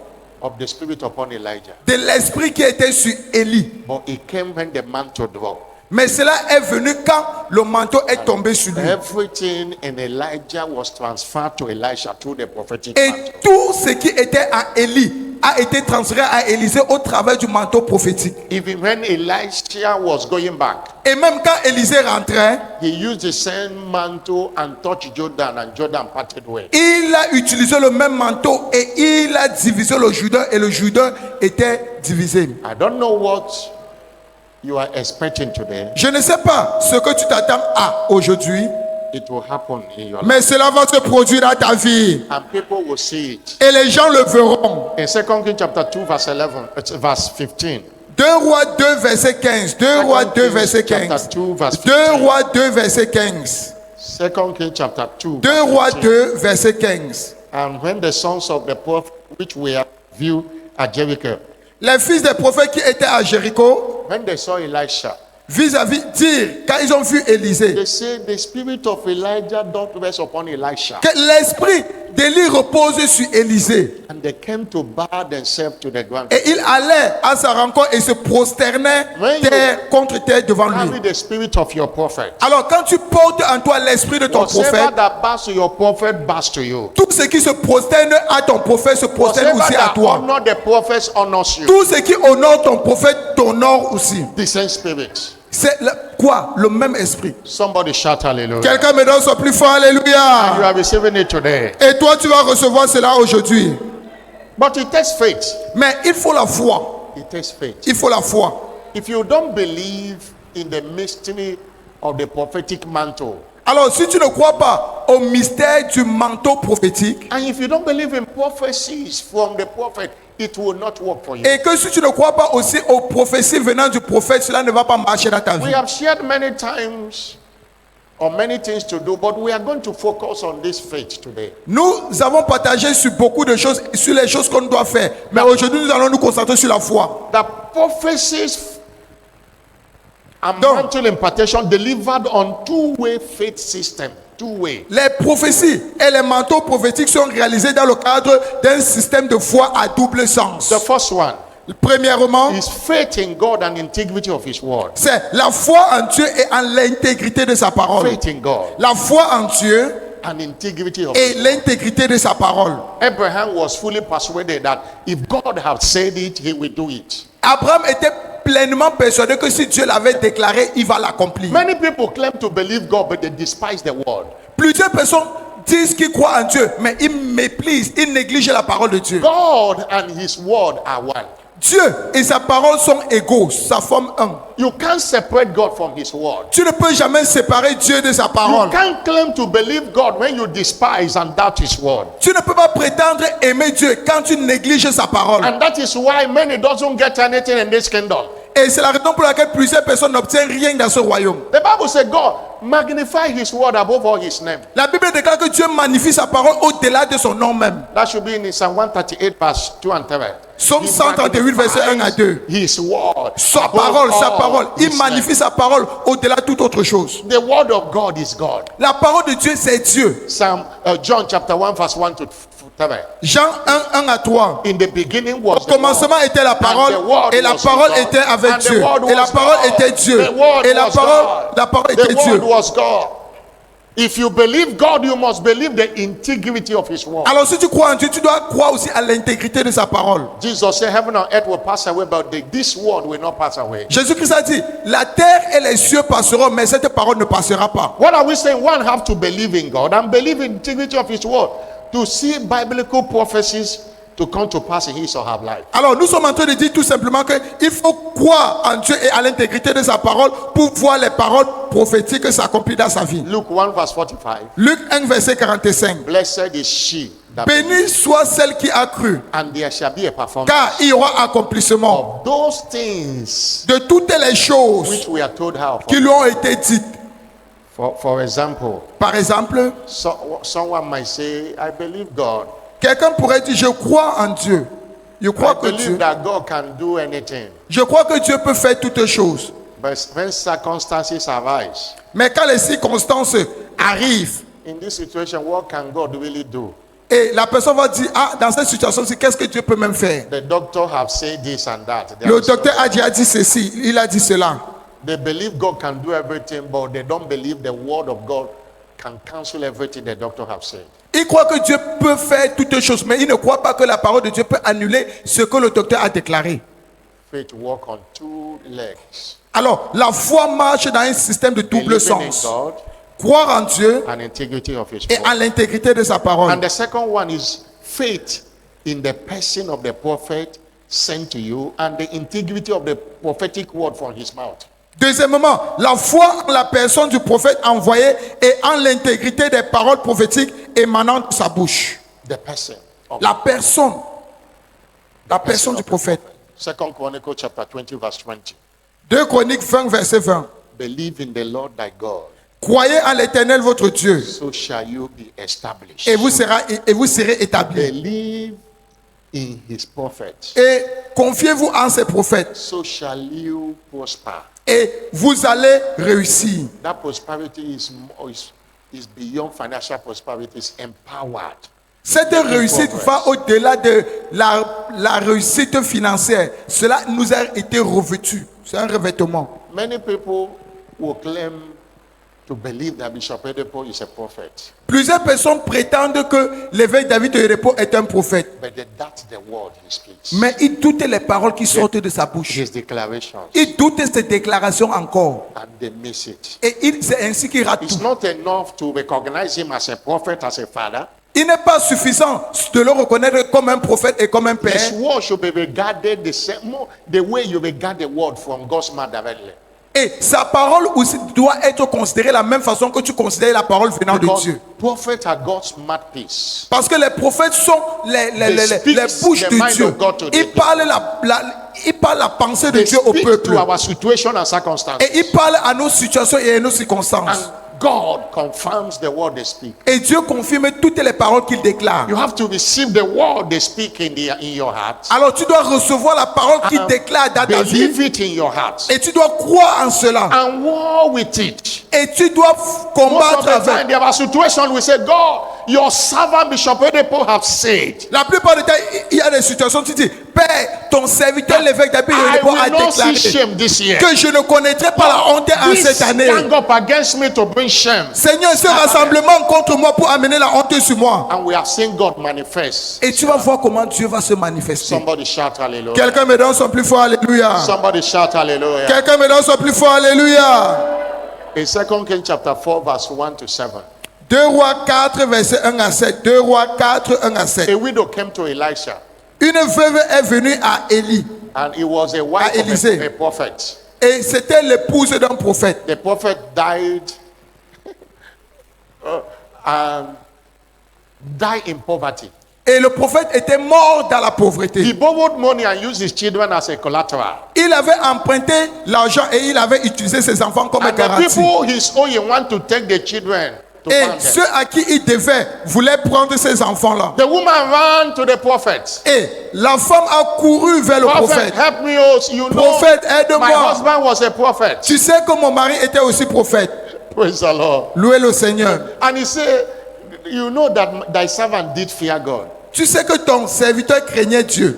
A: of the Spirit upon Elijah.
B: de l'esprit qui était sur Élie.
A: But it came when the mantle dropped.
B: Mais cela est venu quand le manteau est tombé sur lui.
A: Everything in Elijah was transferred to Elisha through the prophetic
B: Et
A: mantle.
B: tout ce qui était à Élie a été transféré à Élisée au travers du manteau prophétique.
A: Even when Elisha was going back,
B: Et même quand Élisée rentrait,
A: he used the same mantle and touched Jordan, and Jordan parted way.
B: il a utilisé le même manteau et il a divisé le Jourdain et le Jourdain était divisé.
A: I don't know what you are expecting today.
B: Je ne sais pas ce que tu t'attends à aujourd'hui,
A: It will happen in your life.
B: mais cela va se produire dans ta vie.
A: And people will see it.
B: Et les gens le verront.
A: In 2 Kings chapter 2 verse 11, verse 15.
B: 2 Rois 2, verset 15. 2 Rois 2, verset 15.
A: 2 verse
B: 2
A: 15.
B: Rois 2, verset 15.
A: 2 Kings chapter 2
B: 2
A: verse
B: Rois
A: 15.
B: 2, verset 15.
A: And when the sons of the prophet which were viewed at Jericho,
B: Les fils des prophètes qui étaient à Jéricho,
A: when they saw Elisha,
B: vis-à-vis, dire, quand ils ont vu Élisée,
A: They say the spirit of Elijah don't rest upon Elisha.
B: que l'esprit d'Élie repose sur Élisée.
A: And they came to bow themselves to the ground.
B: Et il allait à sa rencontre et se prosternait terre contre terre devant
A: Carry
B: lui.
A: the spirit of your prophet.
B: Alors quand tu portes en toi l'esprit de ton
A: Whatever
B: prophète,
A: that bows to your prophet bows to you.
B: tout ce qui se prosterne à ton prophète se prosterne
A: Whatever
B: aussi à
A: that
B: toi.
A: honor the prophets honors you.
B: Tout ce qui honore ton prophète t'honore aussi.
A: The same spirit.
B: C'est quoi? Le même esprit.
A: Somebody shout hallelujah.
B: Quelqu'un me donne son plus fort,
A: You
B: alléluia.
A: are receiving it today.
B: Et toi, tu vas recevoir cela aujourd'hui.
A: But it takes faith.
B: Mais il faut la foi.
A: It takes faith.
B: Il faut la foi.
A: If you don't believe in the mystery of the prophetic mantle,
B: Alors, si tu ne crois pas au mystère du manteau prophétique,
A: and if you don't believe in prophecies from the prophet, it will not work for you.
B: et que si tu ne crois pas aussi aux prophéties venant du prophète, cela ne va pas marcher dans ta
A: We
B: vie.
A: have shared many times on many things to do, but we are going to focus on this faith today.
B: Nous avons partagé sur beaucoup de choses, sur les choses qu'on doit faire. Mais aujourd'hui, nous allons nous concentrer sur la foi.
A: The prophecies and
B: Donc-
A: mantle impartation delivered on two-way faith system. Two-way.
B: Les prophéties et les manteaux prophétiques sont réalisés dans le cadre d'un système de foi à double sens.
A: The first one
B: Premièrement,
A: is faith in God and integrity of His word.
B: c'est la foi en Dieu et en l'intégrité de sa parole.
A: Faith in God
B: La foi en Dieu
A: and integrity of
B: et
A: His word.
B: l'intégrité de sa parole.
A: Abraham was fully persuaded that if God had said it, He will do it.
B: Abraham était pleinement persuadé que si Dieu l'avait déclaré, il va l'accomplir.
A: Many people claim to believe God, but they despise the word.
B: Plusieurs personnes disent qu'ils croient en Dieu, mais ils méprisent, ils négligent la parole de Dieu.
A: God and His word are one.
B: Dieu et sa parole sont égaux, ça forme un.
A: You can't separate God from His word.
B: Tu ne peux jamais séparer Dieu de sa
A: You
B: parole.
A: can't claim to believe God when you despise and doubt His word.
B: Tu ne peux pas prétendre aimer Dieu quand tu négliges sa parole.
A: And that is why many doesn't get anything in this kingdom.
B: Et c'est la raison pour laquelle plusieurs personnes n'obtiennent rien dans ce royaume.
A: The Bible says God magnify His word above all His name.
B: La Bible déclare que Dieu magnifie sa parole au-delà de son nom même.
A: That should be in Psalm 138 verse 2 and 3.
B: Psaume
A: He
B: 138 verset 1 à 2.
A: His word.
B: Sa
A: above
B: parole, sa
A: all
B: parole. Il
A: His
B: magnifie sa parole au-delà de toute autre chose.
A: name. The word of God is God.
B: La parole de Dieu, c'est Dieu.
A: John chapter 1 verse 1 to 3.
B: Jean 1, 1 à 3.
A: In the beginning was
B: Au commencement était la parole, et la parole était avec Dieu. Et la parole était Dieu. Et la parole était
A: The
B: Dieu.
A: word was God. If you believe God, you must believe the integrity of His word.
B: Alors si tu crois en Dieu, tu dois croire aussi à l'intégrité de sa parole.
A: Jesus said, heaven and earth will pass away, but this word will not pass away.
B: Jésus-Christ a dit, la terre et les cieux passeront, mais cette parole ne passera pas.
A: What are we saying? One have to believe in God and believe in the integrity of His word to see biblical prophecies to come to pass in his or her life.
B: Alors nous sommes en train de dire tout simplement qu'il faut croire en Dieu et à l'intégrité de sa parole pour voir les paroles prophétiques s'accomplir dans sa vie.
A: Luke 1 verse 45.
B: Luc 1 verset 45.
A: Blessed is she that
B: Béni soit celle qui a cru,
A: and there shall be a performance
B: car il y aura accomplissement
A: of those things
B: de toutes les choses
A: which we are told how.
B: qui lui ont été dites.
A: For example,
B: Par exemple,
A: someone might say, I believe God.
B: quelqu'un pourrait dire, je crois en Dieu. Je
A: I
B: crois que
A: believe
B: Dieu,
A: that God can do anything.
B: je crois que Dieu peut faire toutes choses.
A: But when circumstances arise,
B: Mais quand les circonstances arrivent,
A: in this situation, what can God really do?
B: et la personne va dire, ah, dans cette situation-ci, qu'est-ce que Dieu peut même faire?
A: The doctor have said this and that.
B: Le docteur a déjà dit ceci, il a dit cela.
A: They believe God can do everything, but they don't believe the word of God can cancel everything the doctor have said.
B: Il croit que Dieu peut faire toutes choses, mais il ne croit pas que la parole de Dieu peut annuler ce que le docteur a déclaré.
A: Faith walk on two legs.
B: Alors, la foi marche dans un système de double
A: Believing in
B: sens.
A: God
B: Croire en Dieu
A: and integrity of his
B: et
A: word.
B: en l'intégrité de sa parole.
A: And the second one is faith in the person of the prophet sent to you and the integrity of the prophetic word from his mouth.
B: Deuxièmement, la foi en la personne du prophète envoyé et en l'intégrité des paroles prophétiques émanant de sa bouche.
A: The person. Of
B: La personne du prophète.
A: Second Chronicle chapter 20 verse 20.
B: 2 Chroniques 20, verset 20.
A: Believe in the Lord thy God,
B: Croyez en l'Éternel votre Dieu
A: so shall you be established.
B: et vous serez établis.
A: Believe in his prophets,
B: Et confiez-vous en ces prophètes
A: so shall you prosper.
B: et vous allez réussir.
A: That prosperity is beyond financial prosperity, it's empowered.
B: Cette réussite va au-delà de la réussite financière. Cela nous a été revêtu. C'est un revêtement.
A: Many people will claim to believe that Bishop Oyedepo is a prophet,
B: Plusieurs personnes prétendent que l'évêque David Oyedepo est un prophète.
A: but that's the word he speaks.
B: Mais il doute les paroles qui sortent de sa bouche.
A: His declarations,
B: Il doute ses déclarations encore.
A: and they miss it.
B: Et c'est ainsi qu'il rate
A: It's
B: tout.
A: not enough to recognize him as a prophet, as a father.
B: Il n'est pas suffisant de le reconnaître comme un prophète et comme un
A: His
B: père.
A: word should be regarded the way you regard the word from God's mouth directly.
B: Et sa parole aussi doit être considérée de la même façon que tu considères la parole venant de
A: Because
B: Dieu.
A: prophets are God's mouthpiece.
B: Parce que les prophètes sont les bouches
A: the
B: de
A: mind
B: Dieu.
A: of God to the
B: Ils parlent la pensée de
A: They
B: Dieu au
A: speak
B: peuple.
A: to our situation and circumstances.
B: Et ils parlent à nos situations et à nos circonstances.
A: And God confirms the word they speak.
B: Et Dieu confirme toutes les paroles qu'il déclare.
A: You have to receive the word they speak in your heart.
B: Alors tu dois recevoir la parole qu'il
A: And
B: déclare dans ta vie.
A: believe it in your heart.
B: Et tu dois croire en cela.
A: And war with it.
B: Et tu dois
A: Most of
B: combattre
A: the time
B: avec.
A: there are situations we say, God, your servant Bishop Oyedepo have said,
B: La plupart du temps, il y a des situations où tu dis, Père, ton serviteur l'évêque David
A: I
B: Oyedepo a
A: will not see
B: déclaré
A: shame this year.
B: que je ne connaîtrai pas la honte en
A: This
B: cette année.
A: gang up against me to bring shame.
B: Seigneur, ce rassemblement contre moi pour amener la honte sur moi.
A: And we have seen God manifest.
B: Et tu vas voir comment Dieu va se manifester.
A: Somebody shout hallelujah.
B: Quelqu'un me donne son plus fort, alléluia.
A: Somebody shout hallelujah.
B: Quelqu'un me donne son plus fort, alléluia.
A: In 2 Kings chapter 4 verse 1 to 7.
B: 2 Rois 4, verset 1 à 7. 2 Rois 4, 1 à 7.
A: A widow came to Elisha,
B: Une veuve est venue à Élie.
A: and he was a wife
B: À
A: of
B: Élisée.
A: a prophet.
B: Et c'était l'épouse d'un prophète.
A: The prophet died and died in poverty.
B: Et le prophète était mort dans la pauvreté.
A: He borrowed money and used his children as a collateral.
B: Il avait emprunté l'argent et il avait utilisé ses enfants comme
A: And the
B: garantie.
A: people he's owing want to take the children to
B: Et
A: pound them.
B: ceux à qui il devait voulaient prendre ces enfants-là.
A: The woman ran to the prophet.
B: Et la femme a couru vers le
A: Prophet,
B: prophète.
A: help me, oh, you know,
B: Prophète,
A: my
B: aide-moi.
A: husband was a prophet.
B: Tu sais que mon mari était aussi prophète.
A: Praise the Lord.
B: Louez le Seigneur.
A: And he said, you know that thy servant did fear God.
B: Tu sais que ton serviteur craignait Dieu.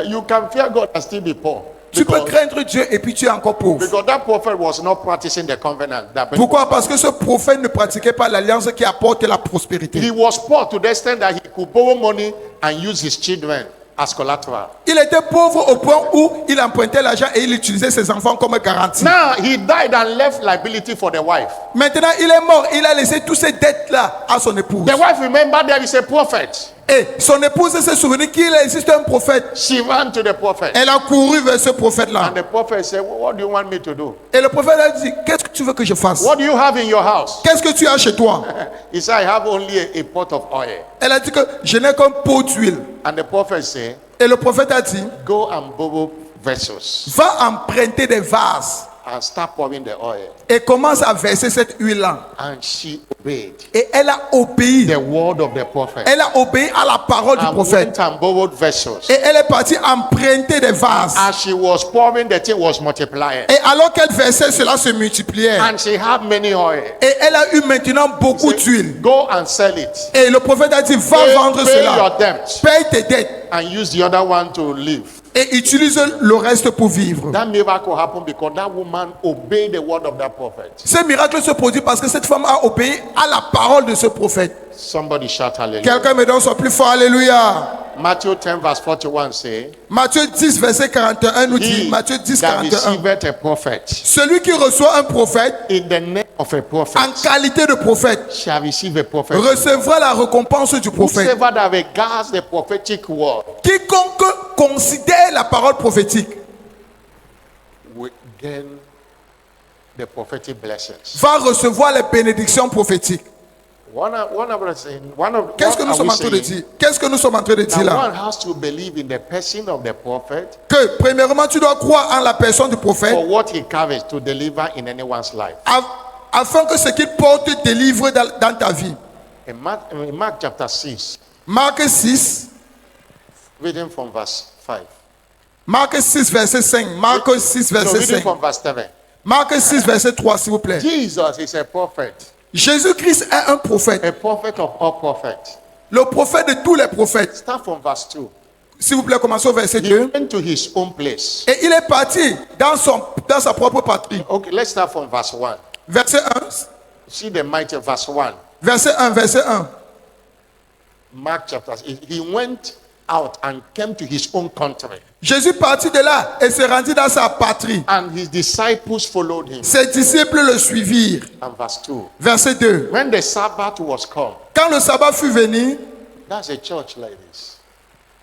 A: You can fear God and still be poor.
B: Tu peux
A: Because,
B: craindre Dieu et puis tu es encore pauvre.
A: because that prophet was not practicing the covenant.
B: Pourquoi? Parce que ce prophète ne pratiquait pas l'alliance qui apporte la prospérité.
A: He was poor to the extent that he could borrow money and use his children as collateral.
B: Il était pauvre au point où il empruntait l'argent et il utilisait ses enfants comme garantie.
A: Now he died and left liability for the wife.
B: Maintenant, il est mort. Il a laissé toutes ces dettes-là à son épouse.
A: The wife remembered there is a prophet.
B: Et son épouse s'est souvenue qu'il existe un prophète.
A: She ran to the prophet.
B: Elle a couru vers ce prophète-là.
A: And the prophet said, what do you want me to do?
B: Et le prophète a dit, qu'est-ce que tu veux que je fasse?
A: What do you have in your house?
B: Qu'est-ce que tu as chez toi?
A: He said, I have only a pot of oil.
B: Elle a dit que je n'ai qu'un pot d'huile.
A: And the prophet said,
B: Et le prophète a dit,
A: go and borrow vessels
B: va emprunter des vases
A: and start pouring the oil.
B: et commence à verser cette huile-là.
A: And she obeyed
B: Et elle a obéi.
A: the word of the prophet.
B: Elle a obéi à la parole du
A: And
B: prophète.
A: went and borrowed vessels.
B: Et elle est partie emprunter des vases.
A: As she was pouring, the thing was multiplying.
B: Et alors qu'elle versait, cela se multipliait.
A: And she had many oil.
B: Et elle a eu maintenant beaucoup d'huile.
A: Go and sell it.
B: Et le prophète a dit, va vendre
A: Pay your
B: cela.
A: debt
B: Paye tes dettes.
A: and use the other one to live.
B: Et utilise le reste pour vivre.
A: That miracle happened because that woman obeyed the word of that prophet.
B: Ce miracle se produit parce que cette femme a obéi à la parole de ce prophète.
A: Somebody shout hallelujah.
B: Quelqu'un me donne son plus fort, alléluia.
A: Matthew 10 verse 41 say,
B: Matthieu 10, verset 41 nous dit,
A: he
B: Matthieu 10,
A: that
B: 41.
A: receiveth a prophet
B: Celui qui reçoit un prophète
A: in the name of a prophet
B: en qualité de prophète
A: shall receive a prophet.
B: recevra la récompense du prophète.
A: Whosoever that regards the prophetic word
B: Quiconque considère la parole prophétique
A: will gain the prophetic blessings.
B: va recevoir les bénédictions prophétiques. Qu'est-ce que nous sommes en train de dire? Qu'est-ce que nous sommes en train de dire
A: Now
B: là?
A: one has to believe in the person of the prophet
B: Que premièrement, tu dois croire en la personne du prophète
A: for what he carries to deliver in anyone's life.
B: afin que ce qu'il porte délivre dans ta vie.
A: In Mark chapter 6,
B: Marc 6,
A: reading from verse 5.
B: Marc 6, verset 5. Marc 6,
A: No,
B: verset
A: reading
B: 5.
A: from verse 7.
B: Marc 6, verset 3, s'il vous plaît.
A: Jesus is a prophet
B: Jésus-Christ est un prophète,
A: of all prophets.
B: le prophète de tous les prophètes.
A: Start from verse 2.
B: S'il vous plaît, commençons au verset
A: He
B: 2.
A: went to his own place.
B: Et il est parti dans sa propre patrie.
A: Okay, let's start from verse 1.
B: Verset 1,
A: See the mighty verse 1.
B: verset 1, verset 1.
A: Mark chapter. He went out and came to his own country,
B: Jésus partit de là et se rendit dans sa patrie.
A: and his disciples followed him.
B: Ses disciples le suivirent.
A: And verse 2.
B: Verset 2.
A: When the Sabbath was come,
B: Quand le sabbat fut venu,
A: that's a church like this.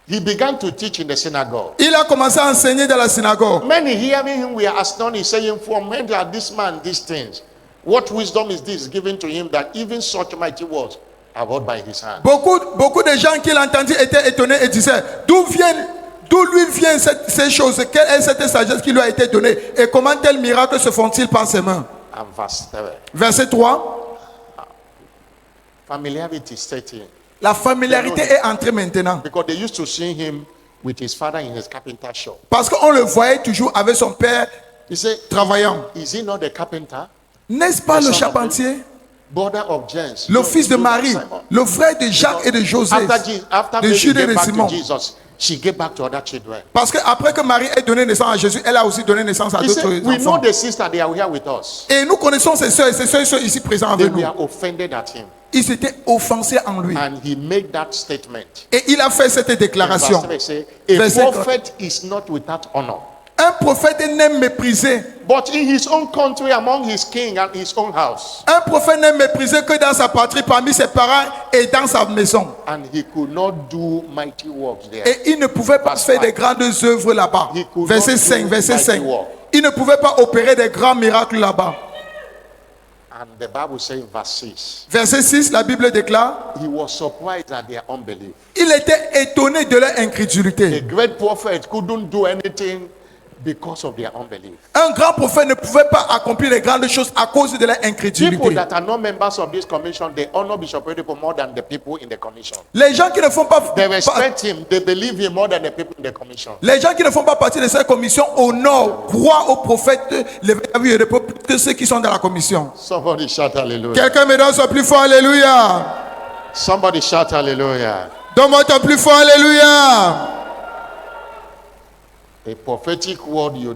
A: He began to teach in the synagogue.
B: il a commencé à enseigner dans la synagogue.
A: Many hearing him were astonished, saying, "From when did this man these things? What wisdom is this given to him that even such mighty words are wrought by his hand?"
B: Beaucoup de gens qui l'entendirent étaient étonnés et disaient, d'où lui viennent ces choses? Quelle est cette sagesse qui lui a été donnée? Et comment tels miracles se font-ils par ses mains?
A: And verse 3.
B: Verset 3.
A: Familiarity set in.
B: La familiarité est entrée maintenant.
A: Because they used to see him with his father in his carpenter shop.
B: Parce qu'on le voyait toujours avec son père
A: He said,
B: travaillant.
A: "Is he not the carpenter?
B: N'est-ce pas le charpentier?
A: Brother of James,
B: Le fils de
A: Judas,
B: Marie,
A: Simon."
B: le frère de Jacques et de Joseph,
A: After
B: de
A: Mary
B: Judas et
A: gave
B: de
A: back
B: Simon.
A: to Jesus, she gave back to other children.
B: Parce qu'après que Marie ait donné naissance à Jésus, elle a aussi donné naissance à
A: He
B: d'autres
A: said, "We know
B: enfants.
A: the sister, they are here with us.
B: Et nous connaissons ses soeurs et ses soeurs sont ici présents
A: They
B: avec nous.
A: were offended at him."
B: Ils s'étaient offensés en lui.
A: And he made that statement.
B: Et il a fait cette
A: In
B: déclaration.
A: verse 3, say, "A
B: Verset-
A: prophet is not without honor,
B: Un prophète n'est méprisé.
A: but in his own country, among his king and his own house."
B: Un prophète n'est méprisé que dans sa patrie, parmi ses parents et dans sa maison.
A: And he could not do mighty works there.
B: Et il ne pouvait pas
A: Verse
B: faire
A: 5.
B: des grandes œuvres là-bas.
A: He could
B: Verset
A: not
B: 5,
A: do
B: verset
A: mighty
B: 5.
A: work.
B: Il ne pouvait pas opérer des grands miracles là-bas.
A: And the Bible says in verse 6,
B: Verset 6, la Bible déclare,
A: he was surprised at their unbelief.
B: il était étonné de leur
A: A
B: incrédulité.
A: great prophet couldn't do anything because of their unbelief.
B: Un grand prophète ne pouvait pas accomplir les grandes choses à cause de leur
A: People
B: incrédulité.
A: that are not members of this commission, they honor Bishop Oyedepo more than the people in the commission.
B: Les gens qui ne font pas,
A: They respect him, they believe him more than the people in the commission.
B: les gens qui ne font pas partie de cette commission honorent, croient au prophète, plus que ceux qui sont dans la commission.
A: Somebody shout hallelujah.
B: Quelqu'un me donne son plus fort, alléluia.
A: Somebody shout hallelujah.
B: Donne-moi ton plus fort, alléluia.
A: A prophetic word you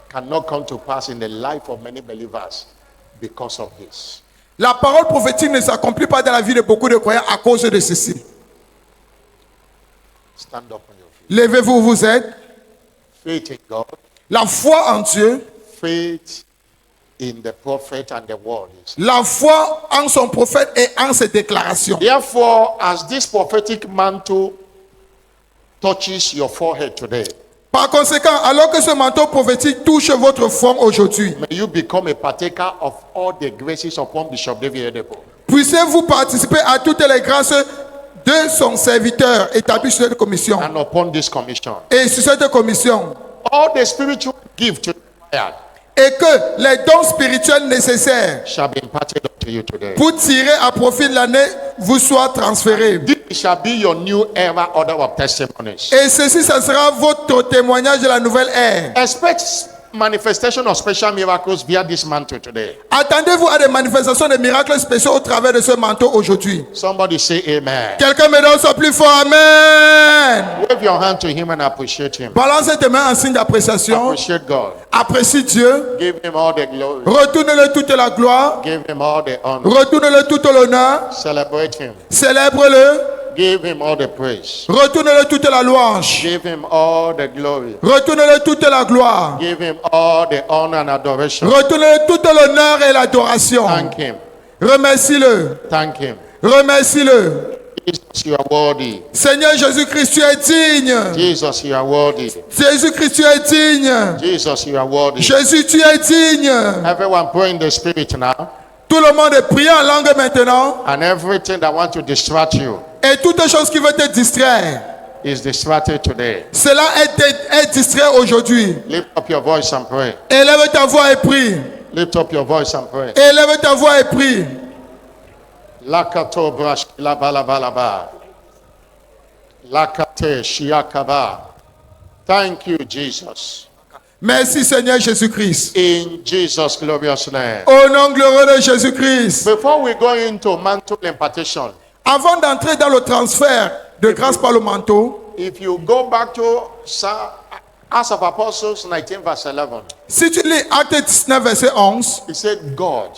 A: cannot come to pass in the life of many believers because of this.
B: La parole prophétique ne s'accomplit pas dans la vie de beaucoup de croyants à cause de ceci.
A: Stand up on your feet.
B: Levez-vous, vous êtes.
A: Faith in God,
B: La foi en Dieu,
A: faith in the prophet and the word.
B: la foi en son prophète et en ses déclarations.
A: Therefore, as this prophetic mantle touches your forehead today,
B: Par conséquent, alors que ce manteau prophétique touche votre forme aujourd'hui,
A: may you become a partaker of all the graces upon Bishop David Oyedepo.
B: puissiez-vous participer à toutes les grâces de son serviteur établi sur cette commission.
A: And upon this commission,
B: Et sur cette commission,
A: all the spiritual gifts required
B: et que les dons spirituels nécessaires
A: shall be imparted unto you today.
B: pour tirer à profit de l'année vous soient transférés.
A: This shall be your new era order of testimonies.
B: Et ceci, ça sera votre témoignage de la nouvelle ère.
A: Expect manifestation of special miracles via this mantle today.
B: Attendez-vous à des manifestations de miracles spéciaux au travers de ce manteau aujourd'hui.
A: Somebody say amen.
B: Quelqu'un me donne son plus fort, amen.
A: Wave your hand to him and appreciate him.
B: Balance tes mains en signe d'appréciation.
A: Appreciate God.
B: Apprécie Dieu.
A: Give him all the glory.
B: Retourne-le toute la gloire.
A: Give him all the honor.
B: Retourne-le tout l'honneur.
A: Celebrate him.
B: Célèbre-le.
A: Give him all the praise.
B: Retourne-le toute la louange.
A: Give him all the glory.
B: Retourne-le toute la gloire.
A: Give him all the honor and adoration.
B: Retourne-le tout l'honneur et l'adoration.
A: Thank him.
B: Remercie-le.
A: Thank him.
B: Remercie-le.
A: Jesus, you are worthy.
B: Seigneur Jésus-Christ, tu es digne.
A: Jesus, you are worthy.
B: Jésus-Christ, tu es digne.
A: Jesus, you are worthy.
B: Jésus, tu es digne.
A: Everyone pray in the spirit now.
B: Tout le monde est prié en langue maintenant.
A: And everything that wants to distract you
B: Et toute chose qui veut te distraire,
A: is distracted today.
B: cela est distrait aujourd'hui.
A: Lift up your voice and pray.
B: Élève ta voix et prie.
A: Lift up your voice and pray.
B: Élève ta voix et prie.
A: Lakato brash la balabalaba. Lakate shiakaba. Thank you, Jesus.
B: Merci Seigneur Jésus-Christ.
A: In Jesus' glorious name.
B: Au nom glorieux de Jésus-Christ.
A: Before we go into mantle impartation,
B: Avant d'entrer dans le transfert de grâce par le manteau,
A: if you go back to Acts of Apostles 19 verse 11,
B: si tu lis Acte 19, verset 11,
A: it said God.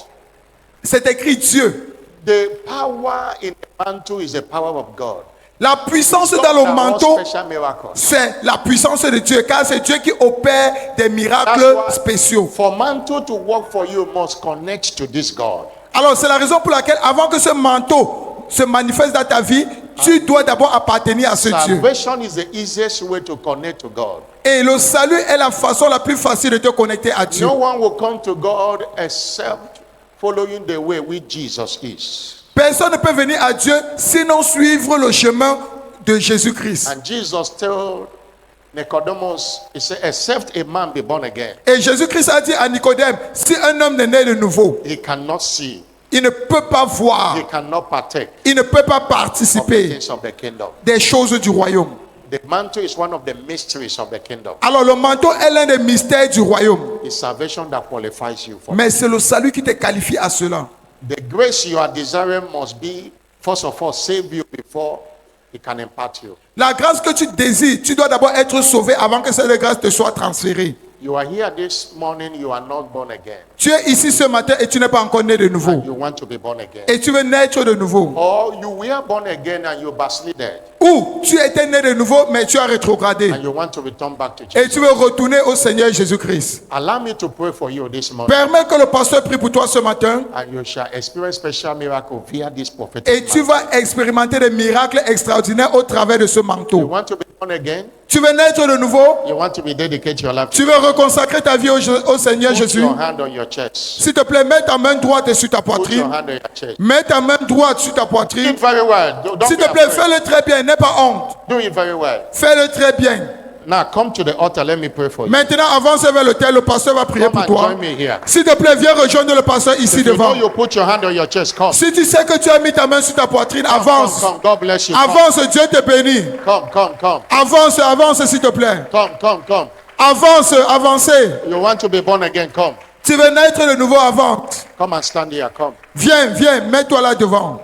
B: c'est écrit Dieu.
A: The power in the mantle is the power of God.
B: La puissance
A: God
B: dans le
A: that
B: manteau,
A: works special miracles.
B: c'est la puissance de Dieu, car c'est Dieu qui opère des miracles
A: That's why
B: spéciaux.
A: for mantle to work for you, must connect to this God.
B: Alors, c'est la raison pour laquelle, avant que ce manteau se manifeste dans ta vie, tu dois d'abord appartenir à ce Dieu.
A: Salvation is the easiest way to connect to God.
B: Et le salut est la façon la plus facile de te connecter à Dieu.
A: No one will come to God except following the way which Jesus is.
B: Personne ne peut venir à Dieu sinon suivre le chemin de Jésus-Christ.
A: And Jesus told Nicodemus, he said, except a man be born again,
B: Et Jésus-Christ a dit à Nicodème, si un homme est né de nouveau,
A: he cannot see,
B: il ne peut pas voir,
A: he cannot partake
B: il ne peut pas
A: of the
B: participer
A: things of the kingdom.
B: des choses du royaume.
A: The mantle is one of the mysteries of the kingdom.
B: Alors le manteau est l'un des mystères du royaume.
A: It's salvation that qualifies you for.
B: Mais c'est le salut qui te qualifie à cela.
A: The grace you are desiring must be, first of all, save you before he can impart you.
B: La grâce que tu désires, tu dois d'abord être sauvé avant que cette grâce te soit transférée.
A: You are here this morning, you are not born again.
B: Tu es ici ce matin et tu n'es pas encore né de nouveau.
A: And you want to be born again.
B: Et tu veux naître de nouveau.
A: Or you were born again and you backslided
B: Ou tu étais né de nouveau mais tu as rétrogradé.
A: and you want to return back to
B: Et
A: Jesus.
B: tu veux retourner au Seigneur Jésus-Christ.
A: Allow me to pray for you this morning,
B: Permets que le pasteur prie pour toi ce matin.
A: and you shall experience special miracle via this prophetic
B: Et tu
A: mantle.
B: vas expérimenter des miracles extraordinaires au travers de ce
A: You
B: manteau.
A: want to be born again?
B: Tu veux naître de nouveau.
A: You want to be dedicated your life
B: Tu
A: to
B: veux reconsacrer ta vie au Seigneur
A: Put
B: Jésus.
A: your hand on your chest.
B: S'il te plaît, mets ta main droite sur ta
A: Put your
B: poitrine.
A: hand on your chest.
B: Mets ta main droite sur ta
A: Do
B: poitrine.
A: it very well. Don't
B: S'il
A: be
B: te plaît,
A: afraid.
B: fais-le très bien. N'aie pas honte.
A: Do it very well.
B: Fais-le très bien.
A: Now come to the altar. Let me pray for you.
B: Maintenant, avance vers l'autel. Le pasteur va prier
A: Come
B: pour
A: and
B: toi.
A: join me here.
B: S'il te plaît, viens rejoindre le pasteur ici
A: If you know
B: devant.
A: you put your hand on your chest, come.
B: Si tu sais que tu as mis ta main sur ta poitrine, avance.
A: Come. God bless you. Come,
B: Avance, Dieu te bénit.
A: come.
B: Avance, avance, s'il te plaît.
A: Come.
B: Avance, avancez.
A: You want to be born again? Come.
B: Tu veux naître de nouveau, avance.
A: Come and stand here. Come.
B: Viens, mets-toi là devant.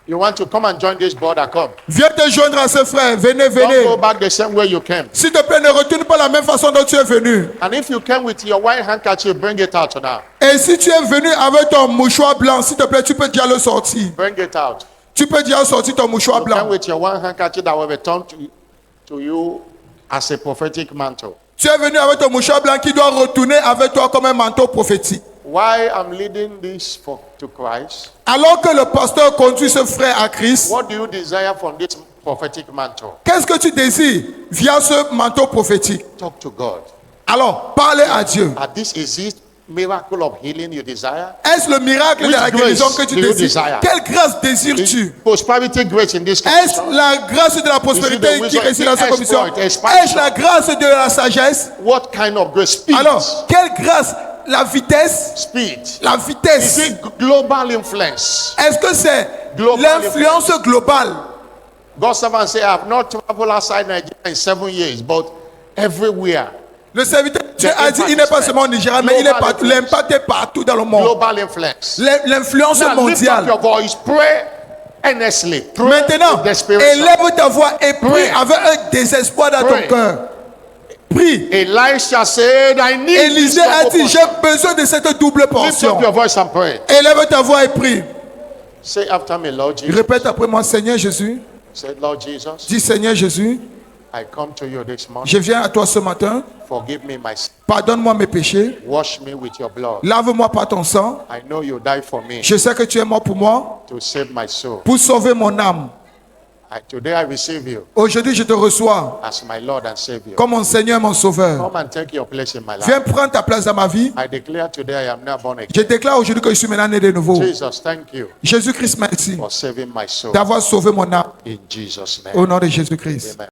A: You want to come and join this brother? Come.
B: Viens te joindre à ce frère. Venez,
A: Don't go
B: venez.
A: back the same way you came.
B: S'il te plaît, ne retourne pas la même façon dont tu es venu.
A: And if you came with your white handkerchief, bring it out now.
B: Et si tu es venu avec ton mouchoir blanc, s'il te plaît, tu peux déjà le sortir.
A: Bring it out.
B: Tu peux déjà sortir ton mouchoir
A: You came
B: blanc.
A: with your white handkerchief that will return to you as a prophetic mantle.
B: Tu es venu avec ton mouchoir blanc qui doit retourner avec toi comme un manteau prophétique.
A: Why I'm leading this to Christ?
B: Alors que le pasteur conduit ce frère à Christ,
A: What do you desire from this prophetic mantle?
B: qu'est-ce que tu désires via ce manteau prophétique?
A: Talk to God.
B: Alors, parlez à Dieu.
A: Is it miracle of healing you desire?
B: Est-ce le miracle de
A: Which
B: la guérison
A: grace
B: que tu
A: do you
B: désires?
A: desire?
B: Quelle grâce
A: Is
B: désires-tu?
A: prosperity grace in this
B: Est-ce
A: condition?
B: la grâce de la prospérité
A: wisdom?
B: qui réside dans cette commission?
A: Exploit.
B: Est-ce la grâce de la sagesse?
A: What kind of grace? Speed.
B: Alors, quelle grâce? La vitesse?
A: Speed.
B: La
A: Is
B: vitesse.
A: it global influence?
B: Est-ce que c'est
A: Global
B: l'influence globale?
A: God's servant say, I have not traveled outside Nigeria in 7 years, but everywhere.
B: Le serviteur de Dieu a dit, il n'est pas seulement au Nigeria, mais il est partout. L'impact est partout dans le monde.
A: Global influence.
B: L'influence
A: Now lift up
B: mondiale.
A: your voice, pray earnestly. Pray
B: Maintenant,
A: with desperation.
B: élève ta voix et prie
A: Pray.
B: avec un désespoir dans
A: Pray.
B: ton cœur. Prie.
A: Elisha said, I need
B: Élisée
A: this
B: a
A: double
B: dit, j'ai
A: portion.
B: besoin de cette double
A: Lift
B: portion.
A: up your voice and pray.
B: Élève ta voix et prie.
A: Say after me, Lord Jesus.
B: Répète après moi, Seigneur Jésus.
A: Say, Lord Jesus,
B: Dis, Seigneur Jésus,
A: I come to you this morning.
B: je viens à toi ce matin.
A: Forgive me my sin.
B: Pardonne-moi mes péchés.
A: Wash me with your blood.
B: Lave-moi par ton sang.
A: I know you died for me
B: Je sais que tu es mort pour moi,
A: to save my soul.
B: pour sauver mon âme.
A: Today I receive you
B: Aujourd'hui, je te reçois
A: as my Lord and Savior.
B: comme mon Seigneur et mon Sauveur.
A: Come and take your place in my life.
B: Viens prendre ta place dans ma vie.
A: I declare today I am now born again.
B: Je déclare aujourd'hui que je suis maintenant né de nouveau.
A: Jesus, thank you
B: Jésus-Christ, merci
A: for saving my soul.
B: d'avoir sauvé mon âme
A: In Jesus' name.
B: au nom de Jésus-Christ.
A: Amen.